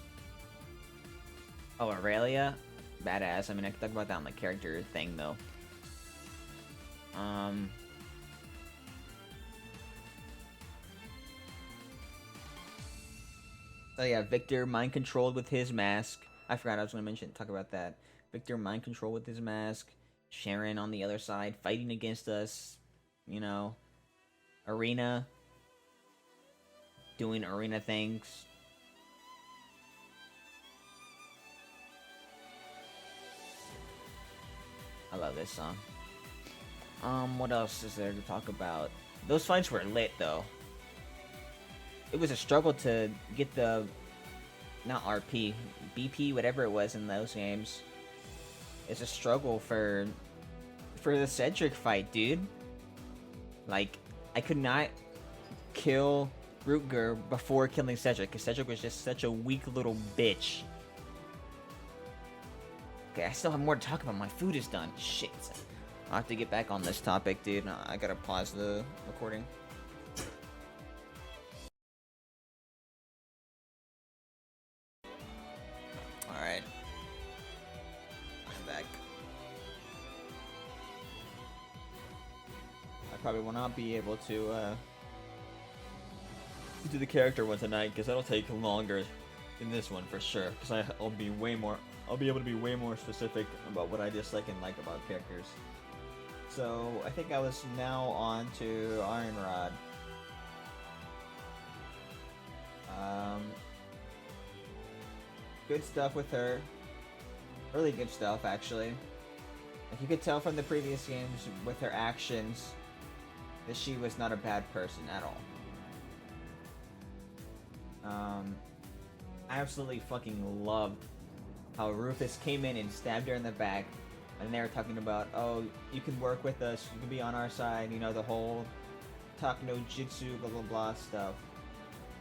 Oh, Aurelia? badass. I mean, I could talk about that on the character thing though. So yeah, Victor mind controlled with his mask. I forgot I was going to talk about that. Victor mind control with his mask. Sharon on the other side fighting against us. You know, Arena doing arena things. I love this song. What else is there to talk about? Those fights were lit though. It was a struggle to get the not RP, BP, whatever it was in those games. It's a struggle for the Cedric fight, dude. Like, I could not kill Rutger before killing Cedric, because Cedric was just such a weak little bitch. Okay, I still have more to talk about. My food is done. Shit. I'll have to get back on this topic, dude. I gotta pause the recording. Alright. I'm back. I probably will not be able to do the character one tonight, because that'll take longer than this one for sure. Because I'll be able to be way more specific about what I dislike and like about characters. So I think I was now on to Iron Rod. Good stuff with her. Really good stuff, actually. Like, you could tell from the previous games with her actions that she was not a bad person at all. I absolutely fucking loved how Rufus came in and stabbed her in the back, and they were talking about, oh, you can work with us, you can be on our side, you know, the whole talk no jutsu, blah blah blah stuff.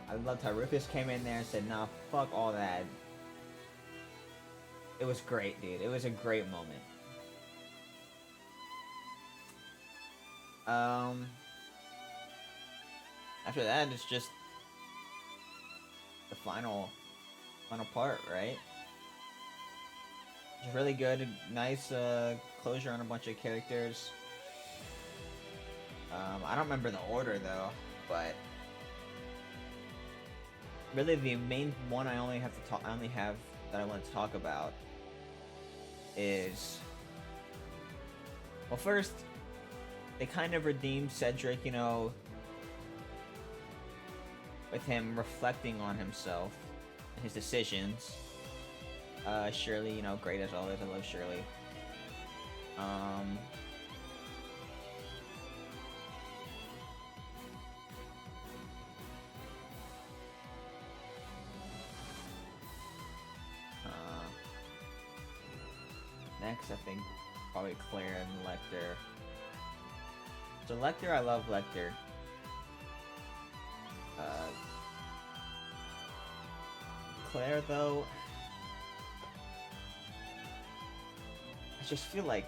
I loved how Rufus came in there and said, nah, fuck all that. It was great, dude. It was a great moment. After that, it's just the final part, right? It's really good, nice closure on a bunch of characters. I don't remember the order though, but really the main one I only have that I want to talk about is, well, first they kind of redeemed Cedric, you know, with him reflecting on himself and his decisions. Shirley, you know, great as always. I love Shirley. Next, I think probably Claire and Lecter. So Lecter, I love Lecter. Claire, though, I just feel like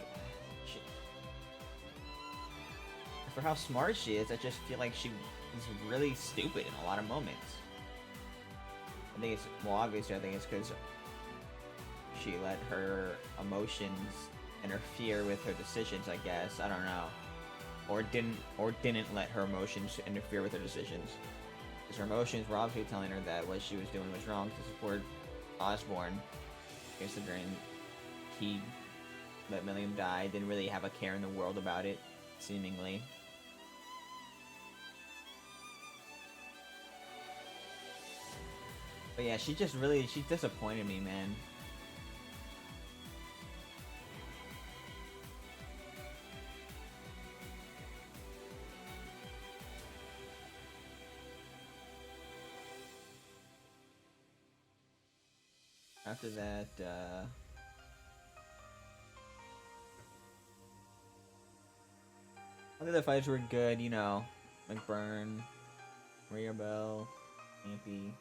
for how smart she is, I just feel like she is really stupid in a lot of moments. I think it's, well, obviously I think it's because she let her emotions interfere with her decisions, I guess. I don't know. Or didn't let her emotions interfere with her decisions. Because her emotions were obviously telling her that what she was doing was wrong to support Osborn, considering he let Milliam die, didn't really have a care in the world about it, seemingly. But yeah, she disappointed me, man. After that, I think the fights were good, you know. McBurn, Maria Bell, Ampy,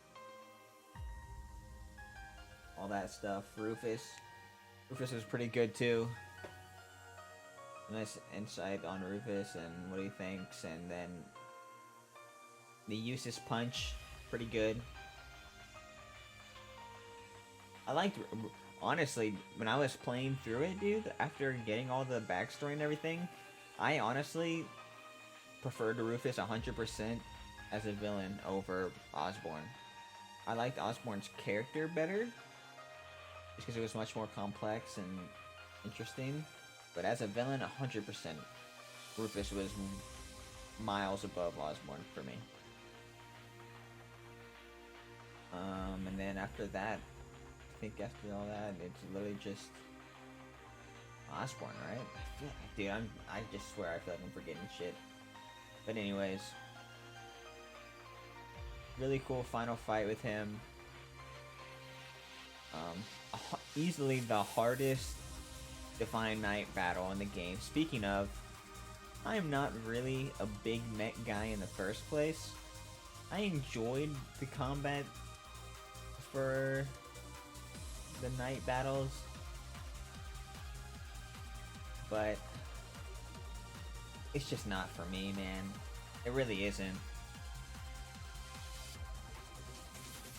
all that stuff. Rufus was pretty good too. Nice insight on Rufus and what he thinks, and then the Eustace punch, pretty good. honestly, when I was playing through it, dude, after getting all the backstory and everything, I honestly preferred Rufus 100% as a villain over Osborn. I liked Osborn's character better, just because it was much more complex and interesting. But as a villain, 100%, Rufus was miles above Osborn for me. And then after that, I think after all that, it's literally just Osborn, right? Dude, I just swear I feel like I'm forgetting shit. But anyways, really cool final fight with him. Easily the hardest Divine Knight battle in the game. Speaking of, I am not really a big mech guy in the first place. I enjoyed the combat for the night battles, but it's just not for me, man. It really isn't.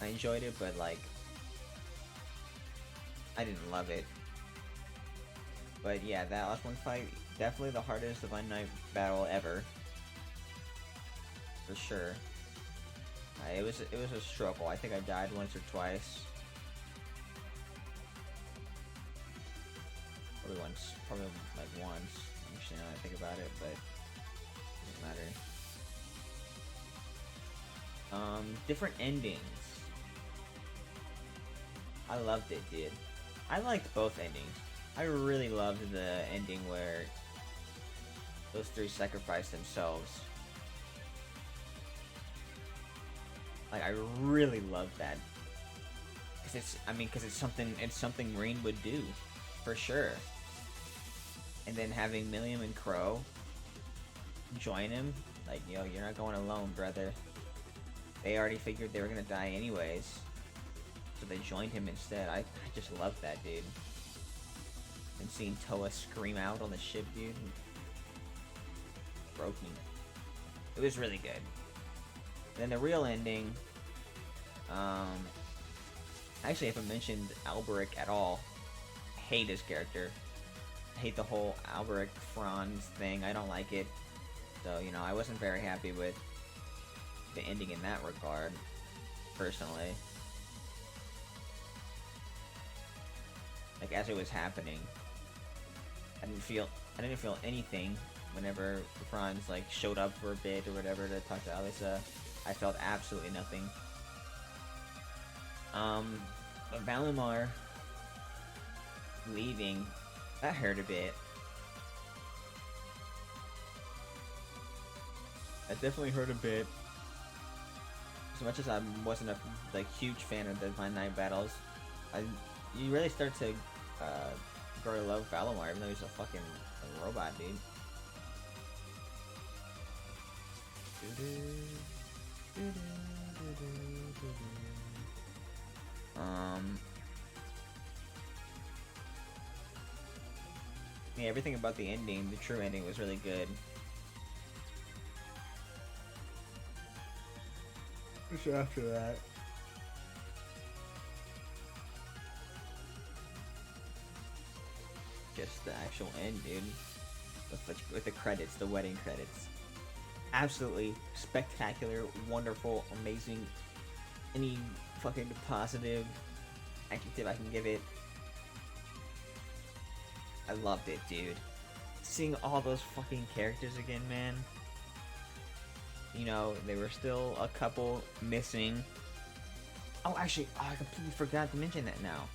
I enjoyed it, but like, I didn't love it. But yeah, that last one fight, definitely the hardest Divine Knight battle ever, for sure. It was a struggle. I think I died once or twice. Probably like once. Actually, now that I think about it, but it doesn't matter. Different endings. I loved it, dude. I liked both endings. I really loved the ending where those three sacrificed themselves. Like, I really loved that. Cause it's something Rain would do, for sure. And then having Milliam and Crow join him, like, yo, you're not going alone, brother. They already figured they were gonna die anyways, so they joined him instead. I just love that, dude. And seeing Toa scream out on the ship, dude, broke me. It was really good. Then the real ending, I actually haven't mentioned Alberic at all. I hate his character. I hate the whole Alberic Franz thing. I don't like it. So, you know, I wasn't very happy with the ending in that regard, personally. Like, as it was happening, I didn't feel anything whenever Franz, like, showed up for a bit or whatever to talk to Alyssa. I felt absolutely nothing. But Valimar leaving, that hurt a bit. That definitely hurt a bit. As much as I wasn't a huge fan of the Divine Knight battles, you really start to grow to love Valimar, even though he's a fucking robot, dude. Yeah, everything about the ending, the true ending, was really good. Just after that, just the actual end, dude. With the credits, the wedding credits. Absolutely spectacular, wonderful, amazing. Any fucking positive adjective I can give it. I loved it, dude. Seeing all those fucking characters again, man. You know, there were still a couple missing. Oh, actually, I completely forgot to mention that now.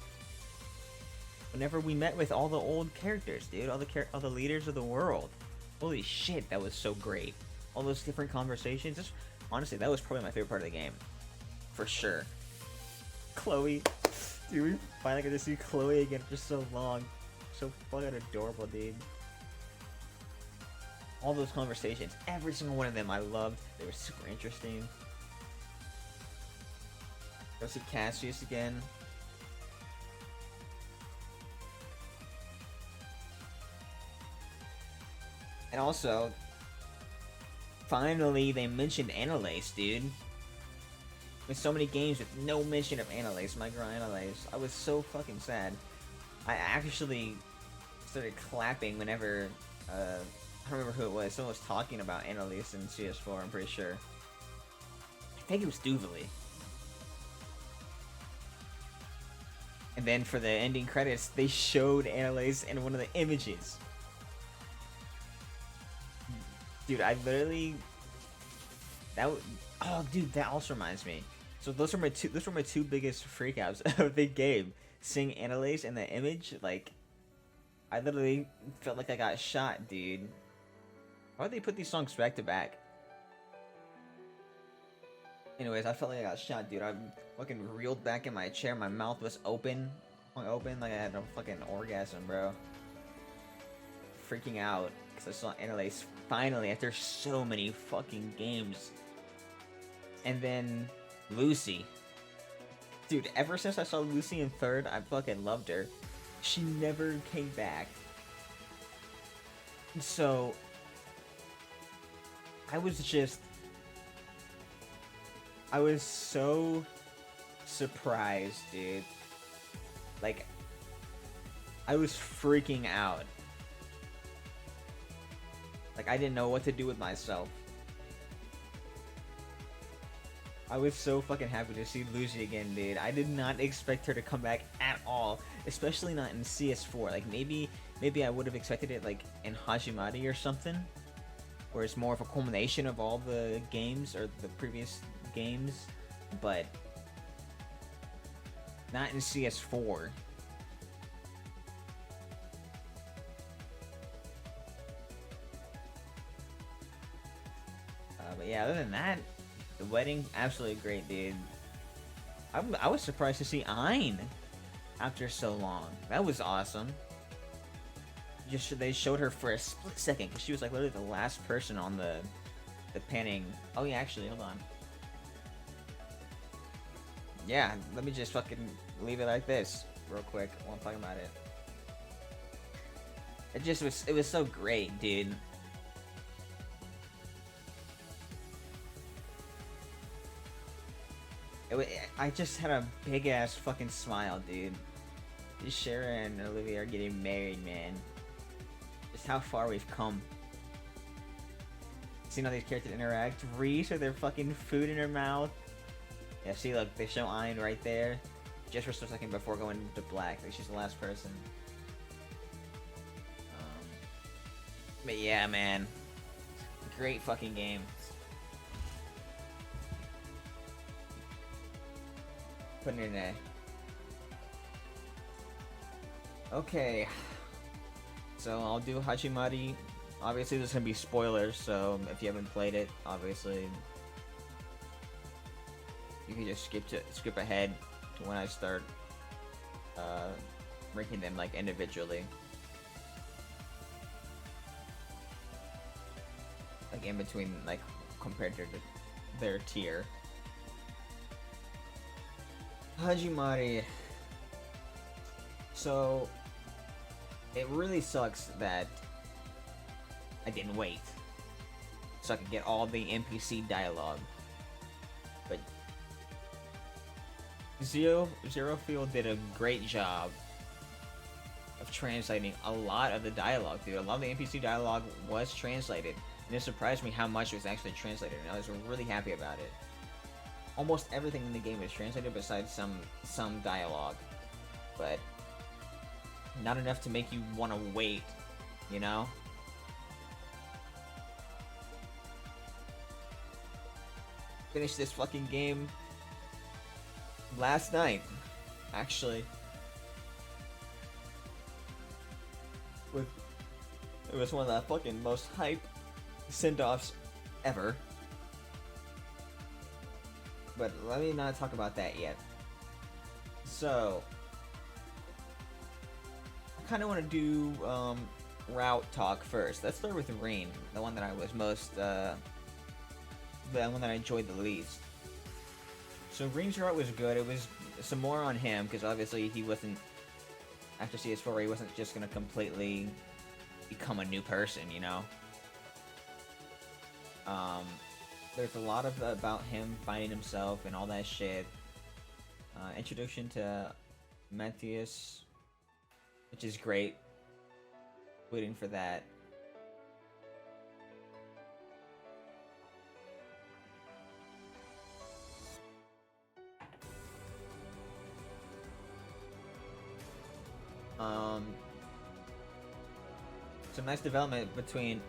Whenever we met with all the old characters, dude, all the leaders of the world. Holy shit, that was so great. All those different conversations. Honestly, that was probably my favorite part of the game. For sure. Chloe. Dude, we finally got to see Chloe again for so long. So fucking adorable, dude. All those conversations, every single one of them I loved. They were super interesting. Go see Cassius again. And also, finally they mentioned Annalise, dude. With so many games with no mention of Annalise, my girl Annalise. I was so fucking sad. I actually started clapping whenever I don't remember who it was. Someone was talking about Annalise in CS4. I'm pretty sure. I think it was Duvally. And then for the ending credits, they showed Annalise in one of the images. Dude, I literally oh, dude, that also reminds me. So those were my two biggest freakouts of the game. Seeing Annalise in the image, like, I literally felt like I got shot, dude. Why would they put these songs back to back? Anyways, I felt like I got shot, dude. I fucking reeled back in my chair. My mouth was open, like I had a fucking orgasm, bro. Freaking out because I saw Annalise finally after so many fucking games. And then Lucy. Dude, ever since I saw Lucy in third, I fucking loved her. She never came back. So I was so surprised, dude. Like, I was freaking out. Like, I didn't know what to do with myself. I was so fucking happy to see Lucy again, dude. I did not expect her to come back at all, especially not in CS4. Like, maybe I would have expected it, like, in Hajimari or something, where it's more of a culmination of all the games, or the previous games, but not in CS4. But yeah, other than that, the wedding, absolutely great, dude. I was surprised to see Ayn after so long. That was awesome. They showed her for a split second, because she was like literally the last person on the panning. Oh yeah, actually, hold on. Yeah, let me just fucking leave it like this real quick while I'm talking about it. It was so great, dude. I just had a big ass fucking smile, dude. Just Shara and Olivia are getting married, man. Just how far we've come. Seeing how these characters interact. Reese with their fucking food in her mouth. Yeah, see, look, they show Ayn right there. Just for a second before going to black. Like, she's the last person. But yeah, man. Great fucking game. Putting it in A. Okay. So I'll do Hajimari. Obviously, there's gonna be spoilers, so if you haven't played it, obviously you can just skip ahead to when I start ranking them like individually, like in between, like compared to their tier. Hajimari. So it really sucks that I didn't wait so I could get all the NPC dialogue. But Zero Field did a great job of translating a lot of the dialogue, dude. A lot of the NPC dialogue was translated, and it surprised me how much was actually translated, and I was really happy about it. Almost everything in the game is translated besides some dialogue, but not enough to make you want to wait, you know? Finished this fucking game last night, actually. It was one of the fucking most hype send-offs ever. But let me not talk about that yet. So, I kind of want to do route talk first. Let's start with Rain, the one that I was most, the one that I enjoyed the least. So Rain's route was good. It was some more on him, because obviously he wasn't, after CS4, he wasn't just going to completely become a new person, you know? There's a lot of about him finding himself and all that shit. Introduction to Matthias. which is great. Waiting for that. Some nice development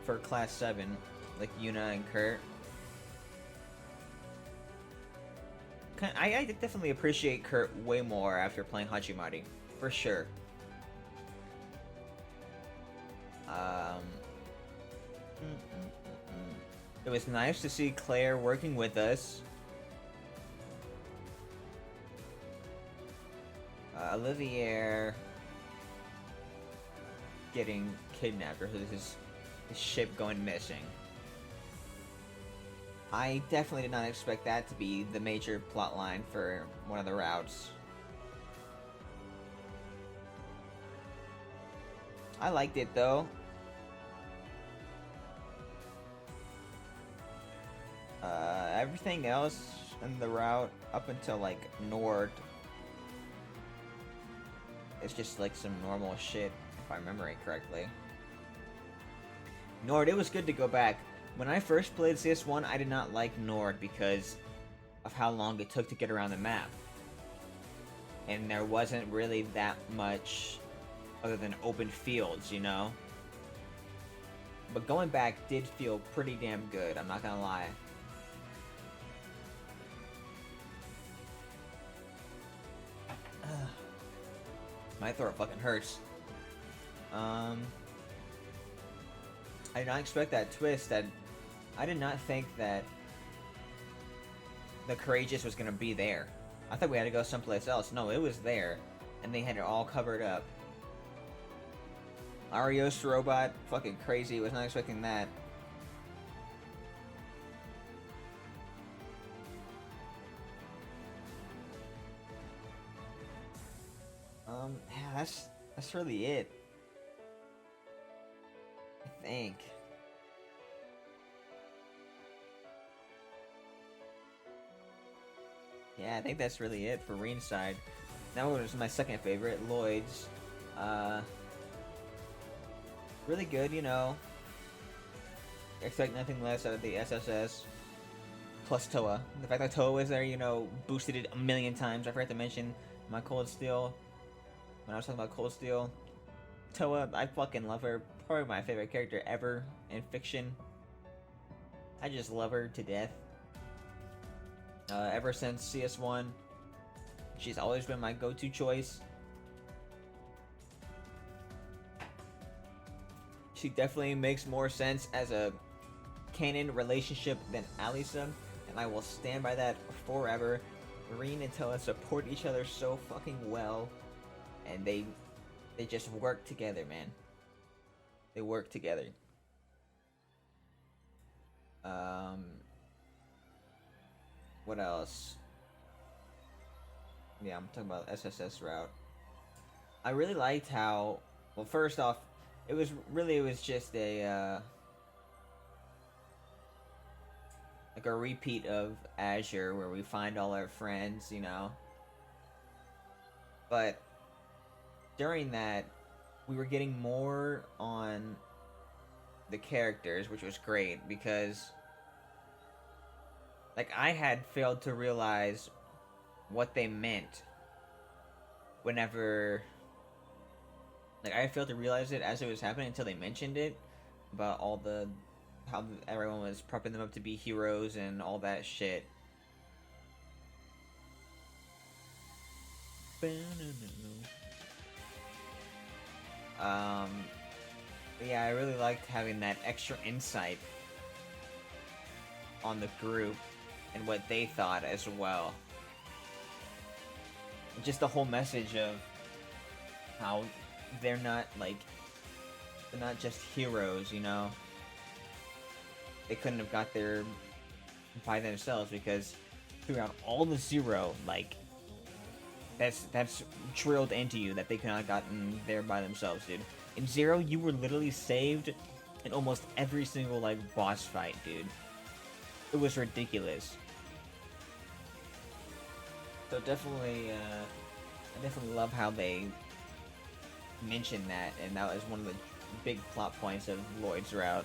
for Class 7, like Yuna and Kurt. I definitely appreciate Kurt way more after playing Hajimari, for sure. It was nice to see Claire working with us. Olivier getting kidnapped, or his ship going missing. I definitely did not expect that to be the major plot line for one of the routes. I liked it though. Everything else in the route up until like Nord, it's just like some normal shit, if I remember it correctly. Nord, it was good to go back. When I first played CS1, I did not like Nord because of how long it took to get around the map. And there wasn't really that much other than open fields, you know? But going back did feel pretty damn good, I'm not gonna lie. My throat fucking hurts. I did not expect that twist. I did not think that the Courageous was gonna be there. I thought we had to go someplace else. No, it was there, and they had it all covered up. Arios robot, fucking crazy. Was not expecting that. Yeah, that's really it. I think. Yeah, I think that's really it for Ringside. That one was my second favorite, Lloyd's. Really good, you know. Expect nothing less out of the SSS. Plus Toa. The fact that Toa was there, you know, boosted it a million times. I forgot to mention my Cold Steel. When I was talking about Cold Steel. Toa, I fucking love her. Probably my favorite character ever in fiction. I just love her to death. Ever since CS1, she's always been my go-to choice. She definitely makes more sense as a canon relationship than Alisa, and I will stand by that forever. Marine and Toa support each other so fucking well, and they just work together, man. They work together. What else? Yeah, I'm talking about SSS route. I really liked how, well, first off, it was just a like a repeat of Azure where we find all our friends, you know. But during that, we were getting more on the characters, which was great because like I had failed to realize what they meant whenever, like I failed to realize it as it was happening until they mentioned it about all the how everyone was prepping them up to be heroes and all that shit. Yeah, I really liked having that extra insight on the group and what they thought as well. Just the whole message of how they're not just heroes, you know. They couldn't have got there by themselves because throughout all the Zero, like that's drilled into you that they could not have gotten there by themselves, dude. In Zero, you were literally saved in almost every single like boss fight, dude. It was ridiculous. So definitely, I definitely love how they mention that, and that was one of the big plot points of Lloyd's route.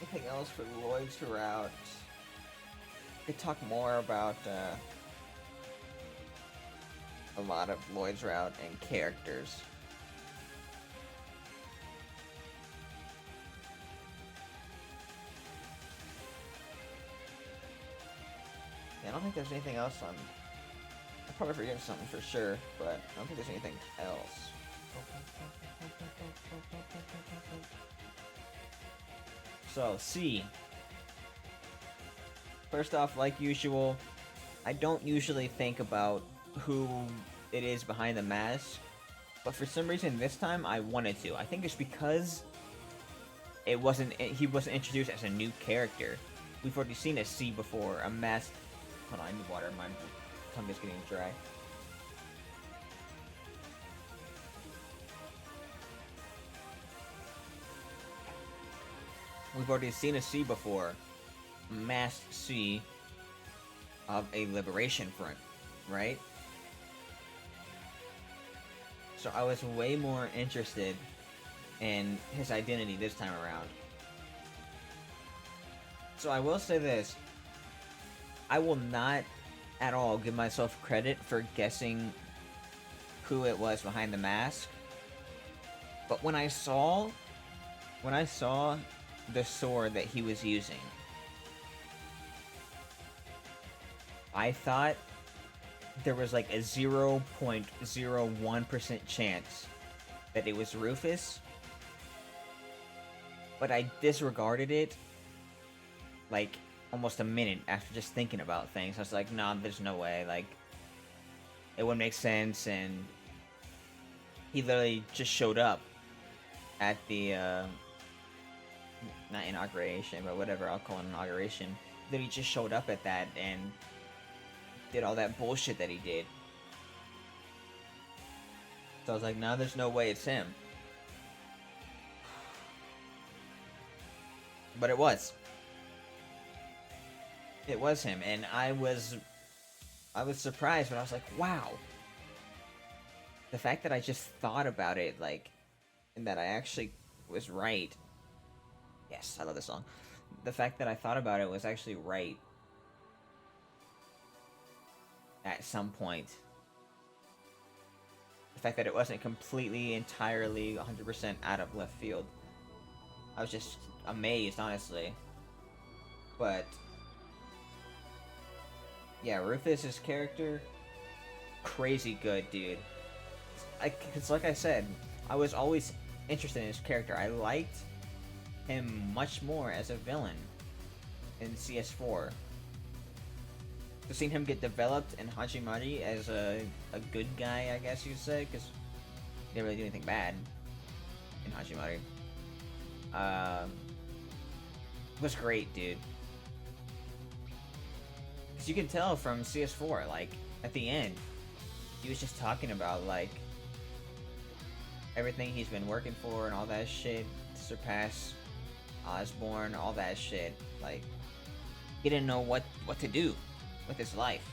Anything else for Lloyd's route? I could talk more about a lot of Lloyd's route and characters. Yeah, I don't think there's anything else on. I'm probably forgetting something for sure, but I don't think there's anything else. So, C. First off, like usual, I don't usually think about who it is behind the mask, but for some reason this time I wanted to. I think it's because he wasn't introduced as a new character. We've already seen a C before, a mask. Hold on, I need water. My tongue is getting dry. We've already seen a C before. Masked C of a liberation front, right? So I was way more interested in his identity this time around. So I will say this. I will not at all give myself credit for guessing who it was behind the mask. But when I saw the sword that he was using, I thought there was like a 0.01% chance that it was Rufus, but I disregarded it like almost a minute after just thinking about things. I was like, nah, there's no way, like, it wouldn't make sense, and he literally just showed up at the, not inauguration, but whatever, I'll call it inauguration. Literally just showed up at that and did all that bullshit that he did. So I was like, nah, there's no way it's him. But it was. It was him, and I was surprised, but I was like, wow. The fact that I just thought about it, like, and that I actually was right. Yes, I love this song. The fact that I thought about it was actually right. At some point. The fact that it wasn't completely, entirely, 100% out of left field. I was just amazed, honestly. But yeah, Rufus's character, crazy good, dude. Cause like I said, I was always interested in his character. I liked him much more as a villain in CS4. To seeing him get developed in Hajimari as a good guy, I guess you could say, because he didn't really do anything bad in Hajimari. Was great, dude. Because you can tell from CS4, like, at the end, he was just talking about, like, everything he's been working for and all that shit, to surpass Osborne, all that shit. Like, he didn't know what to do with his life.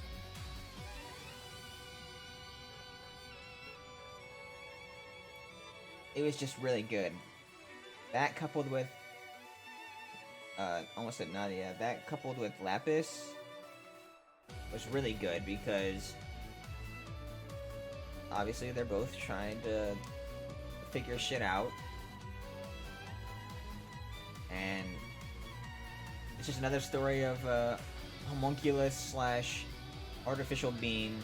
It was just really good. That coupled with almost said Nadia, that coupled with Lapis was really good because obviously they're both trying to figure shit out, and it's just another story of homunculus slash artificial being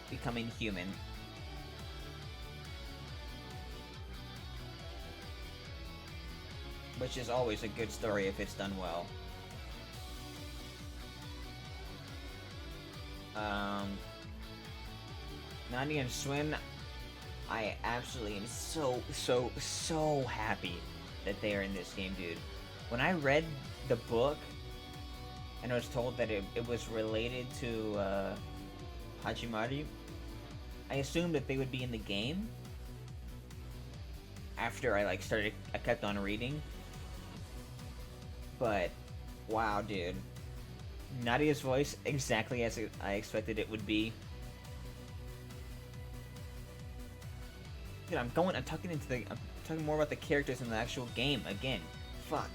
becoming human. Which is always a good story if it's done well. Nani and Swin, I absolutely am so happy that they are in this game, dude. When I read the book and I was told that it was related to Hajimari, I assumed that they would be in the game. After I kept on reading. But Wow, dude. Nadia's voice, exactly as I expected it would be. Dude, I'm talking more about the characters in the actual game again. Fuck.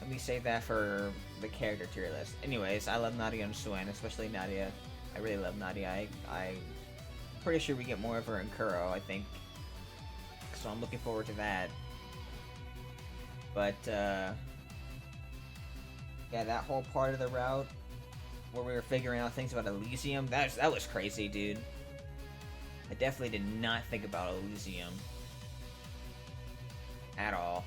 Let me save that for the character tier list. Anyways, I love Nadia and Suen, especially Nadia. I really love Nadia. I'm pretty sure we get more of her in Kuro, I think. So I'm looking forward to that. But, yeah, that whole part of the route where we were figuring out things about Elysium, that was crazy, dude. I definitely did not think about Elysium at all.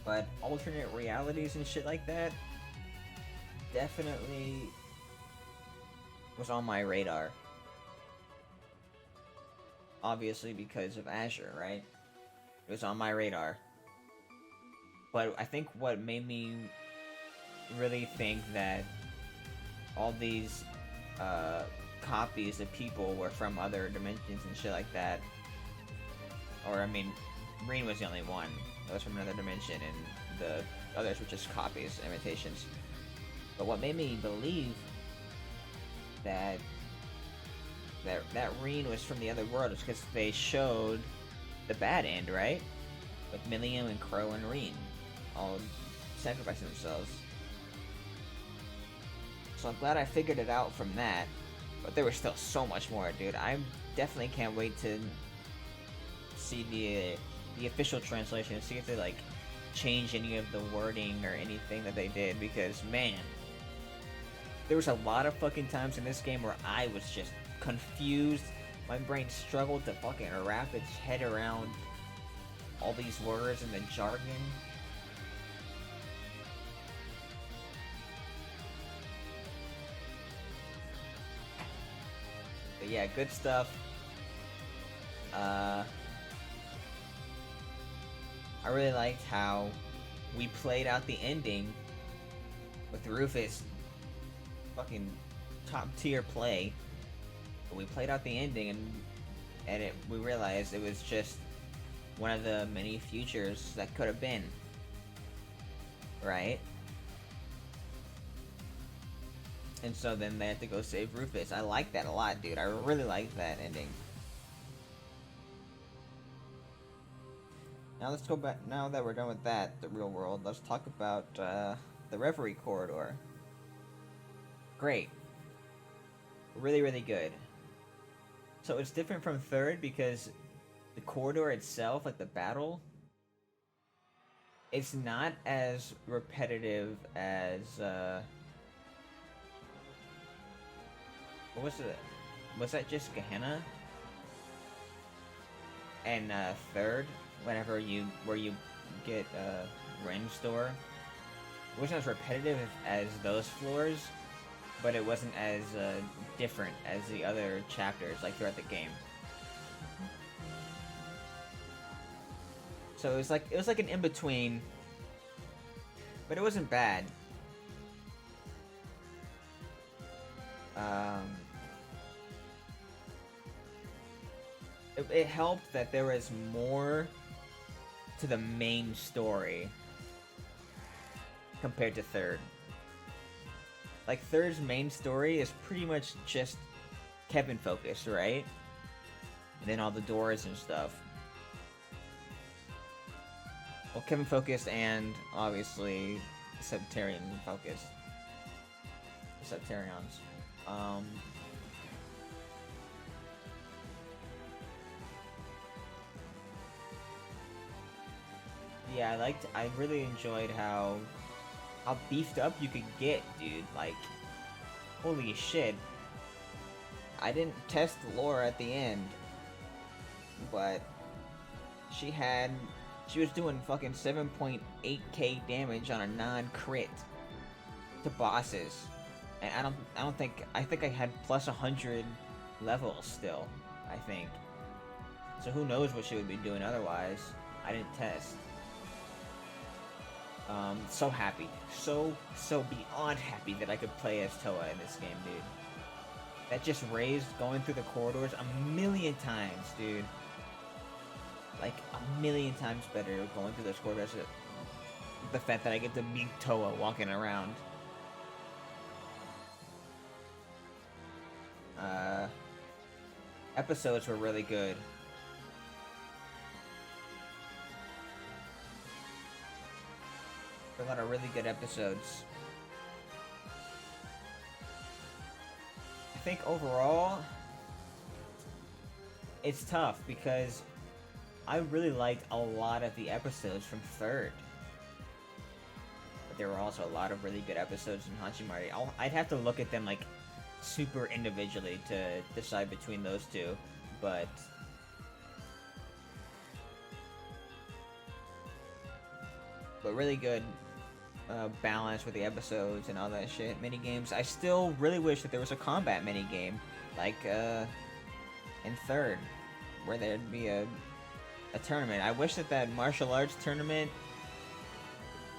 But alternate realities and shit like that definitely was on my radar. Obviously because of Azure, right? It was on my radar. But I think what made me really think that all these copies of people were from other dimensions and shit like that, or I mean, Reen was the only one that was from another dimension, and the others were just copies, imitations. But what made me believe that Reen was from the other world is because they showed the bad end, right? With Milliam and Crow and Reen all sacrificing themselves. So I'm glad I figured it out from that. But there was still so much more, dude. I definitely can't wait to see the official translation and see if they like change any of the wording or anything that they did, because man, there was a lot of fucking times in this game where I was just confused. My brain struggled to fucking wrap its head around all these words and the jargon. But yeah, good stuff. I really liked how we played out the ending with Rufus. Fucking top tier play. But we played out the ending and we realized it was just one of the many futures that could have been. Right? And so then they have to go save Rufus. I like that a lot, dude. I really like that ending. Now let's go back, now that we're done with that, the real world, let's talk about the Reverie Corridor. Great. Really, really good. So it's different from third because the corridor itself, like the battle, it's not as repetitive as, what was it? Was that just Gehenna? And third, where you get Ren's store, it wasn't as repetitive as those floors, but it wasn't as different as the other chapters like throughout the game. So it was like an in between, but it wasn't bad. It helped that there was more to the main story compared to third. Like, third's main story is pretty much just Kevin focused, right? And then all the doors and stuff. Well, Kevin focused and obviously Septarian focused. Septarians. Yeah, I really enjoyed how beefed up you could get, dude. Like, holy shit. I didn't test Laura at the end, but she was doing fucking 7.8k damage on a non-crit to bosses. And I think I had plus 100 levels still, I think. So who knows what she would be doing otherwise. I didn't test. So happy. So beyond happy that I could play as Toa in this game, dude. That just raised going through the corridors a million times, dude. like a million times better going through those quarters. The fact that I get to meet Toa walking around. Episodes were really good. A lot of really good episodes. I think overall, it's tough because I really liked a lot of the episodes from third. But there were also a lot of really good episodes in Hajimari. I'd have to look at them like super individually to decide between those two, but really good balance with the episodes and all that shit. Mini games. I still really wish that there was a combat mini game, like in third, where there'd be a tournament. I wish that martial arts tournament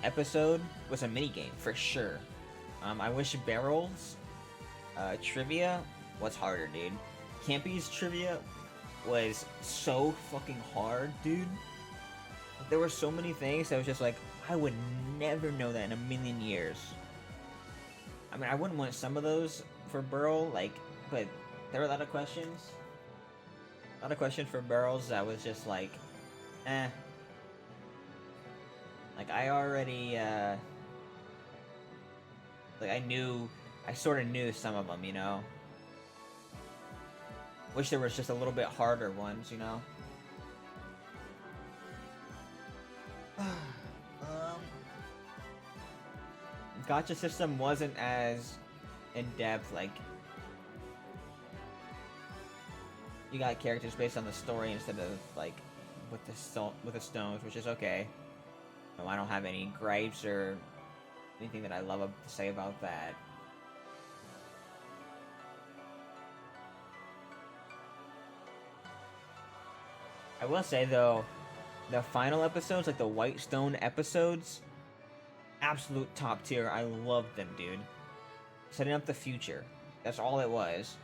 episode was a mini game for sure. I wish barrels trivia was harder, dude. Campy's trivia was so fucking hard, dude. There were so many things that was just like, I would never know that in a million years. I mean, I wouldn't want some of those for Burl, like, but there were a lot of questions. A lot of questions for Burls that was just like, eh. Like, I already, like, I sort of knew some of them, you know? Wish there was just a little bit harder ones, you know? Gotcha system wasn't as in-depth, like, you got characters based on the story instead of, like, with the stones, which is okay. No, I don't have any gripes or anything that I love to say about that. I will say, though, the final episodes, like the White Stone episodes, absolute top tier. I loved them, dude. Setting up the future. That's all it was.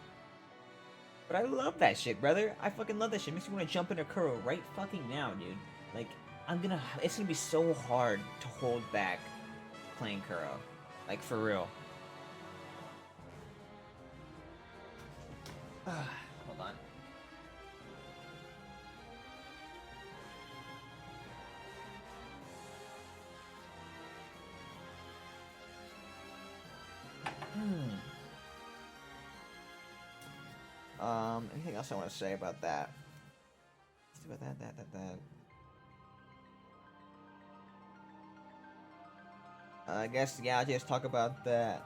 But I love that shit, brother. I fucking love that shit. Makes me want to jump into Kuro right fucking now, dude. Like, it's gonna be so hard to hold back playing Kuro. Like, for real. Hold on. Anything else I want to say about that? About that. I guess, yeah, I'll just talk about the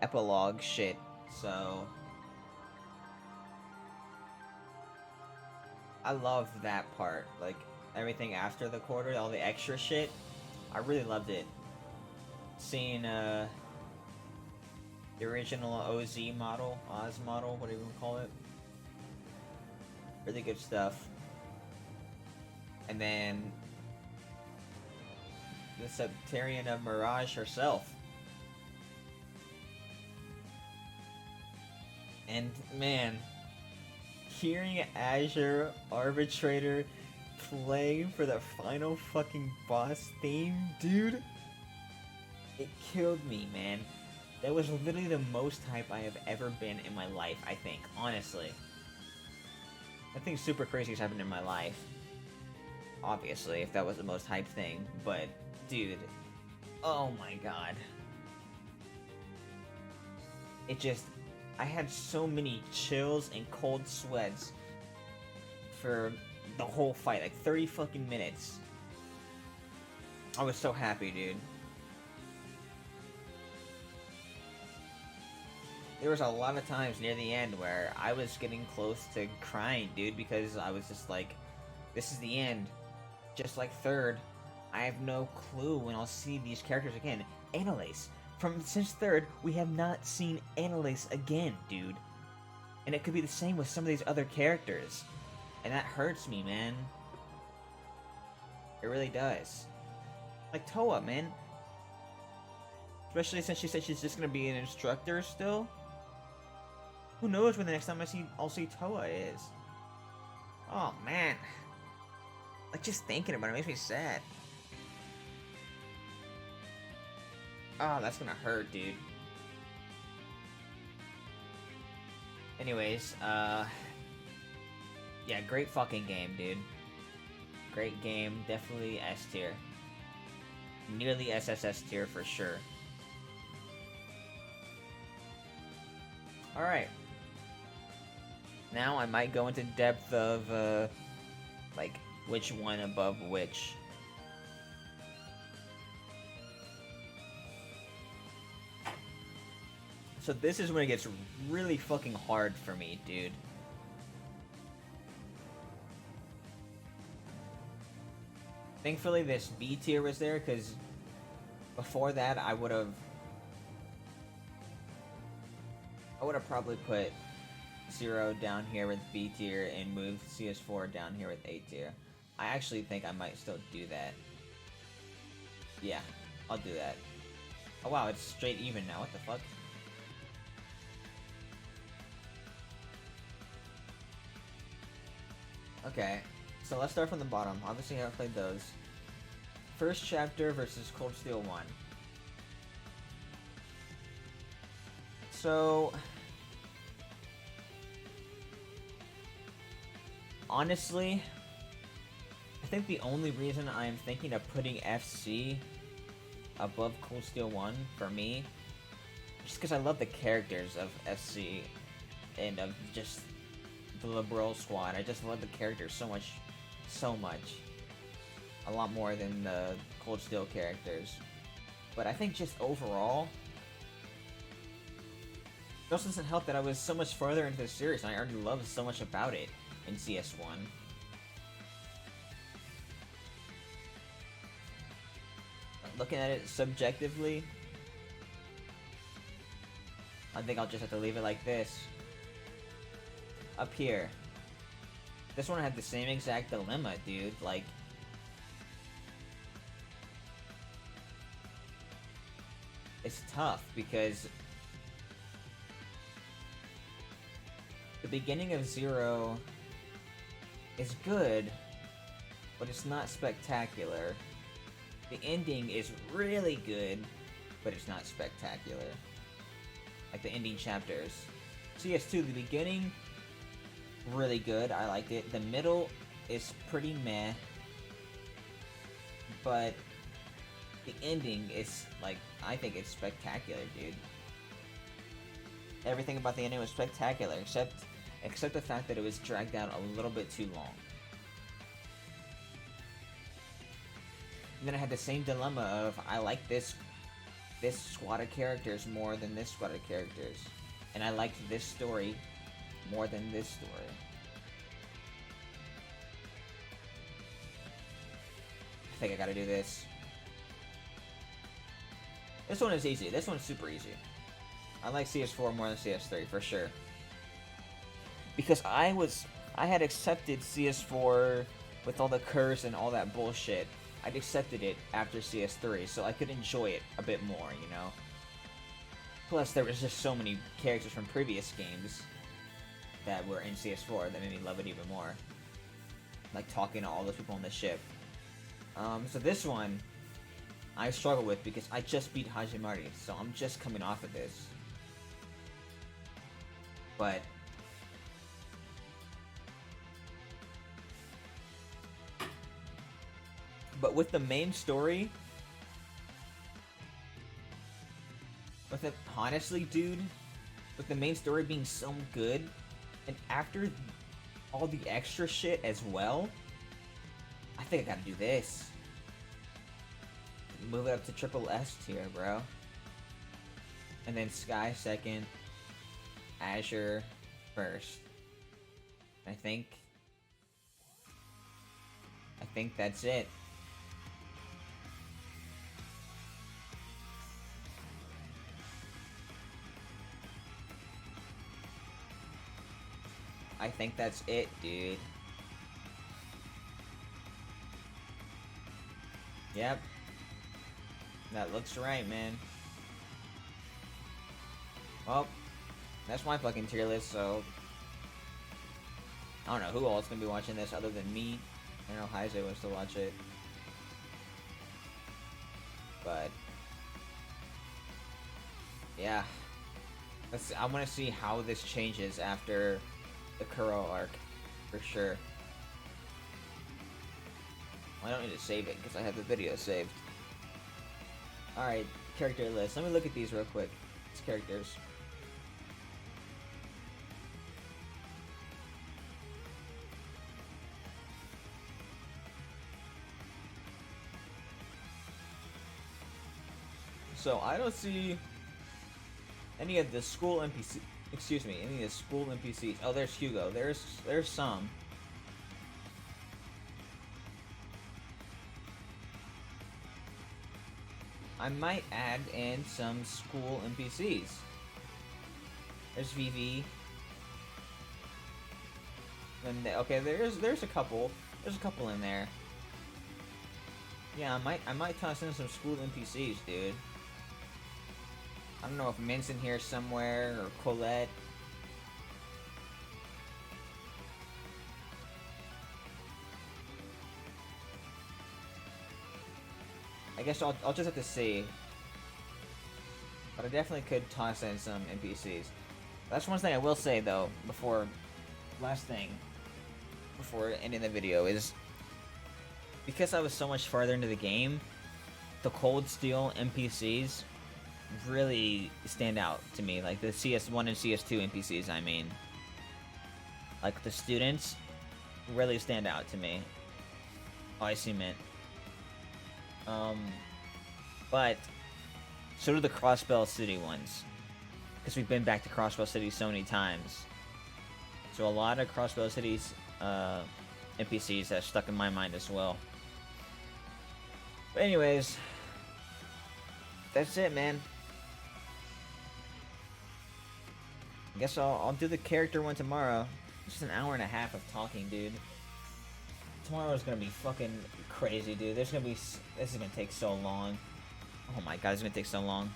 epilogue shit, so... I love that part, like, everything after the quarter, all the extra shit, I really loved it. Seeing, the original Oz model, whatever you want to call it. Really good stuff. And then the Septarian of Mirage herself. And man, hearing Azure Arbitrator play for the final fucking boss theme, dude, it killed me, man. That was literally the most hype I have ever been in my life, I think, honestly. Nothing super crazy has happened in my life. Obviously, if that was the most hype thing, but, dude, oh my god. It just, I had so many chills and cold sweats for the whole fight, like 30 fucking minutes. I was so happy, dude. There was a lot of times near the end where I was getting close to crying, dude, because I was just like, this is the end. Just like third, I have no clue when I'll see these characters again. Annalise. Since third, we have not seen Annalise again, dude. And it could be the same with some of these other characters. And that hurts me, man. It really does. Like Toa, man. Especially since she said she's just gonna be an instructor still. Who knows when the next time I'll see Toa is? Oh man. Like, just thinking about it makes me sad. Oh, that's gonna hurt, dude. Anyways, yeah, great fucking game, dude. Great game, definitely S tier. Nearly SSS tier for sure. Alright. Now I might go into depth of, like, which one above which. So this is when it gets really fucking hard for me, dude. Thankfully this B tier was there, because before that I would have probably put 0 down here with B tier and moved CS4 down here with A tier. I actually think I might still do that. Yeah, I'll do that. Oh wow, it's straight even now, what the fuck? Okay, so let's start from the bottom. Obviously I've played those. First chapter versus Cold Steel 1. So, honestly, I think the only reason I am thinking of putting FC above Cold Steel 1 for me, just because I love the characters of FC and of just the Liberal Squad. I just love the characters so much. A lot more than the Cold Steel characters. But I think just overall, it also doesn't help that I was so much farther into the series and I already loved so much about it in CS1. Looking at it subjectively, I think I'll just have to leave it like this. Up here, this one had the same exact dilemma, dude. Like, it's tough because the beginning of 0 is good, but it's not spectacular. The ending is really good, but it's not spectacular. Like the ending chapters. CS2, the beginning, really good, I liked it. The middle is pretty meh, but the ending is, like, I think it's spectacular, dude. Everything about the ending was spectacular, except the fact that it was dragged out a little bit too long. And then I had the same dilemma of, I like this squad of characters more than this squad of characters. And I liked this story more than this story. I think I gotta do this. This one is easy. This one's super easy. I like CS4 more than CS3, for sure. Because I had accepted CS4 with all the curse and all that bullshit. I'd accepted it after CS3, so I could enjoy it a bit more, you know? Plus, there was just so many characters from previous games that were in CS4 that made me love it even more. Like, talking to all those people on the ship. So this one, I struggle with because I just beat Hajimari, so I'm just coming off of this. But with the main story, honestly, dude, with the main story being so good, and after all the extra shit as well, I think I gotta do this. Move it up to triple S tier, bro. And then Sky second, Azure first. I think that's it. I think that's it, dude. Yep. That looks right, man. Well, that's my fucking tier list, so I don't know who else is gonna be watching this other than me. I know Heise wants to watch it, but yeah, I want to see how this changes after the Kuro arc, for sure. Well, I don't need to save it because I have the video saved. Alright, character list. Let me look at these real quick. These characters. So I don't see any of the school NPC. Excuse me, any of the school NPCs. Oh, there's Hugo. There's some. I might add in some school NPCs. There's Vivi. And okay, there's a couple. There's a couple in there. Yeah, I might toss in some school NPCs, dude. I don't know if Mint's in here somewhere, or Colette. I guess I'll just have to see. But I definitely could toss in some NPCs. That's one thing I will say, though, last thing, before ending the video, is because I was so much farther into the game, the Cold Steel NPCs really stand out to me. Like the CS1 and CS2 NPCs, I mean. Like the students really stand out to me. Oh, I see Mint. But so do the Crossbell City ones. Because we've been back to Crossbell City so many times. So a lot of Crossbell City's NPCs have stuck in my mind as well. But anyways, that's it, man. I guess I'll do the character one tomorrow. It's just an hour and a half of talking, dude. Tomorrow's gonna be fucking crazy, dude. This is gonna take so long. Oh my god, it's gonna take so long.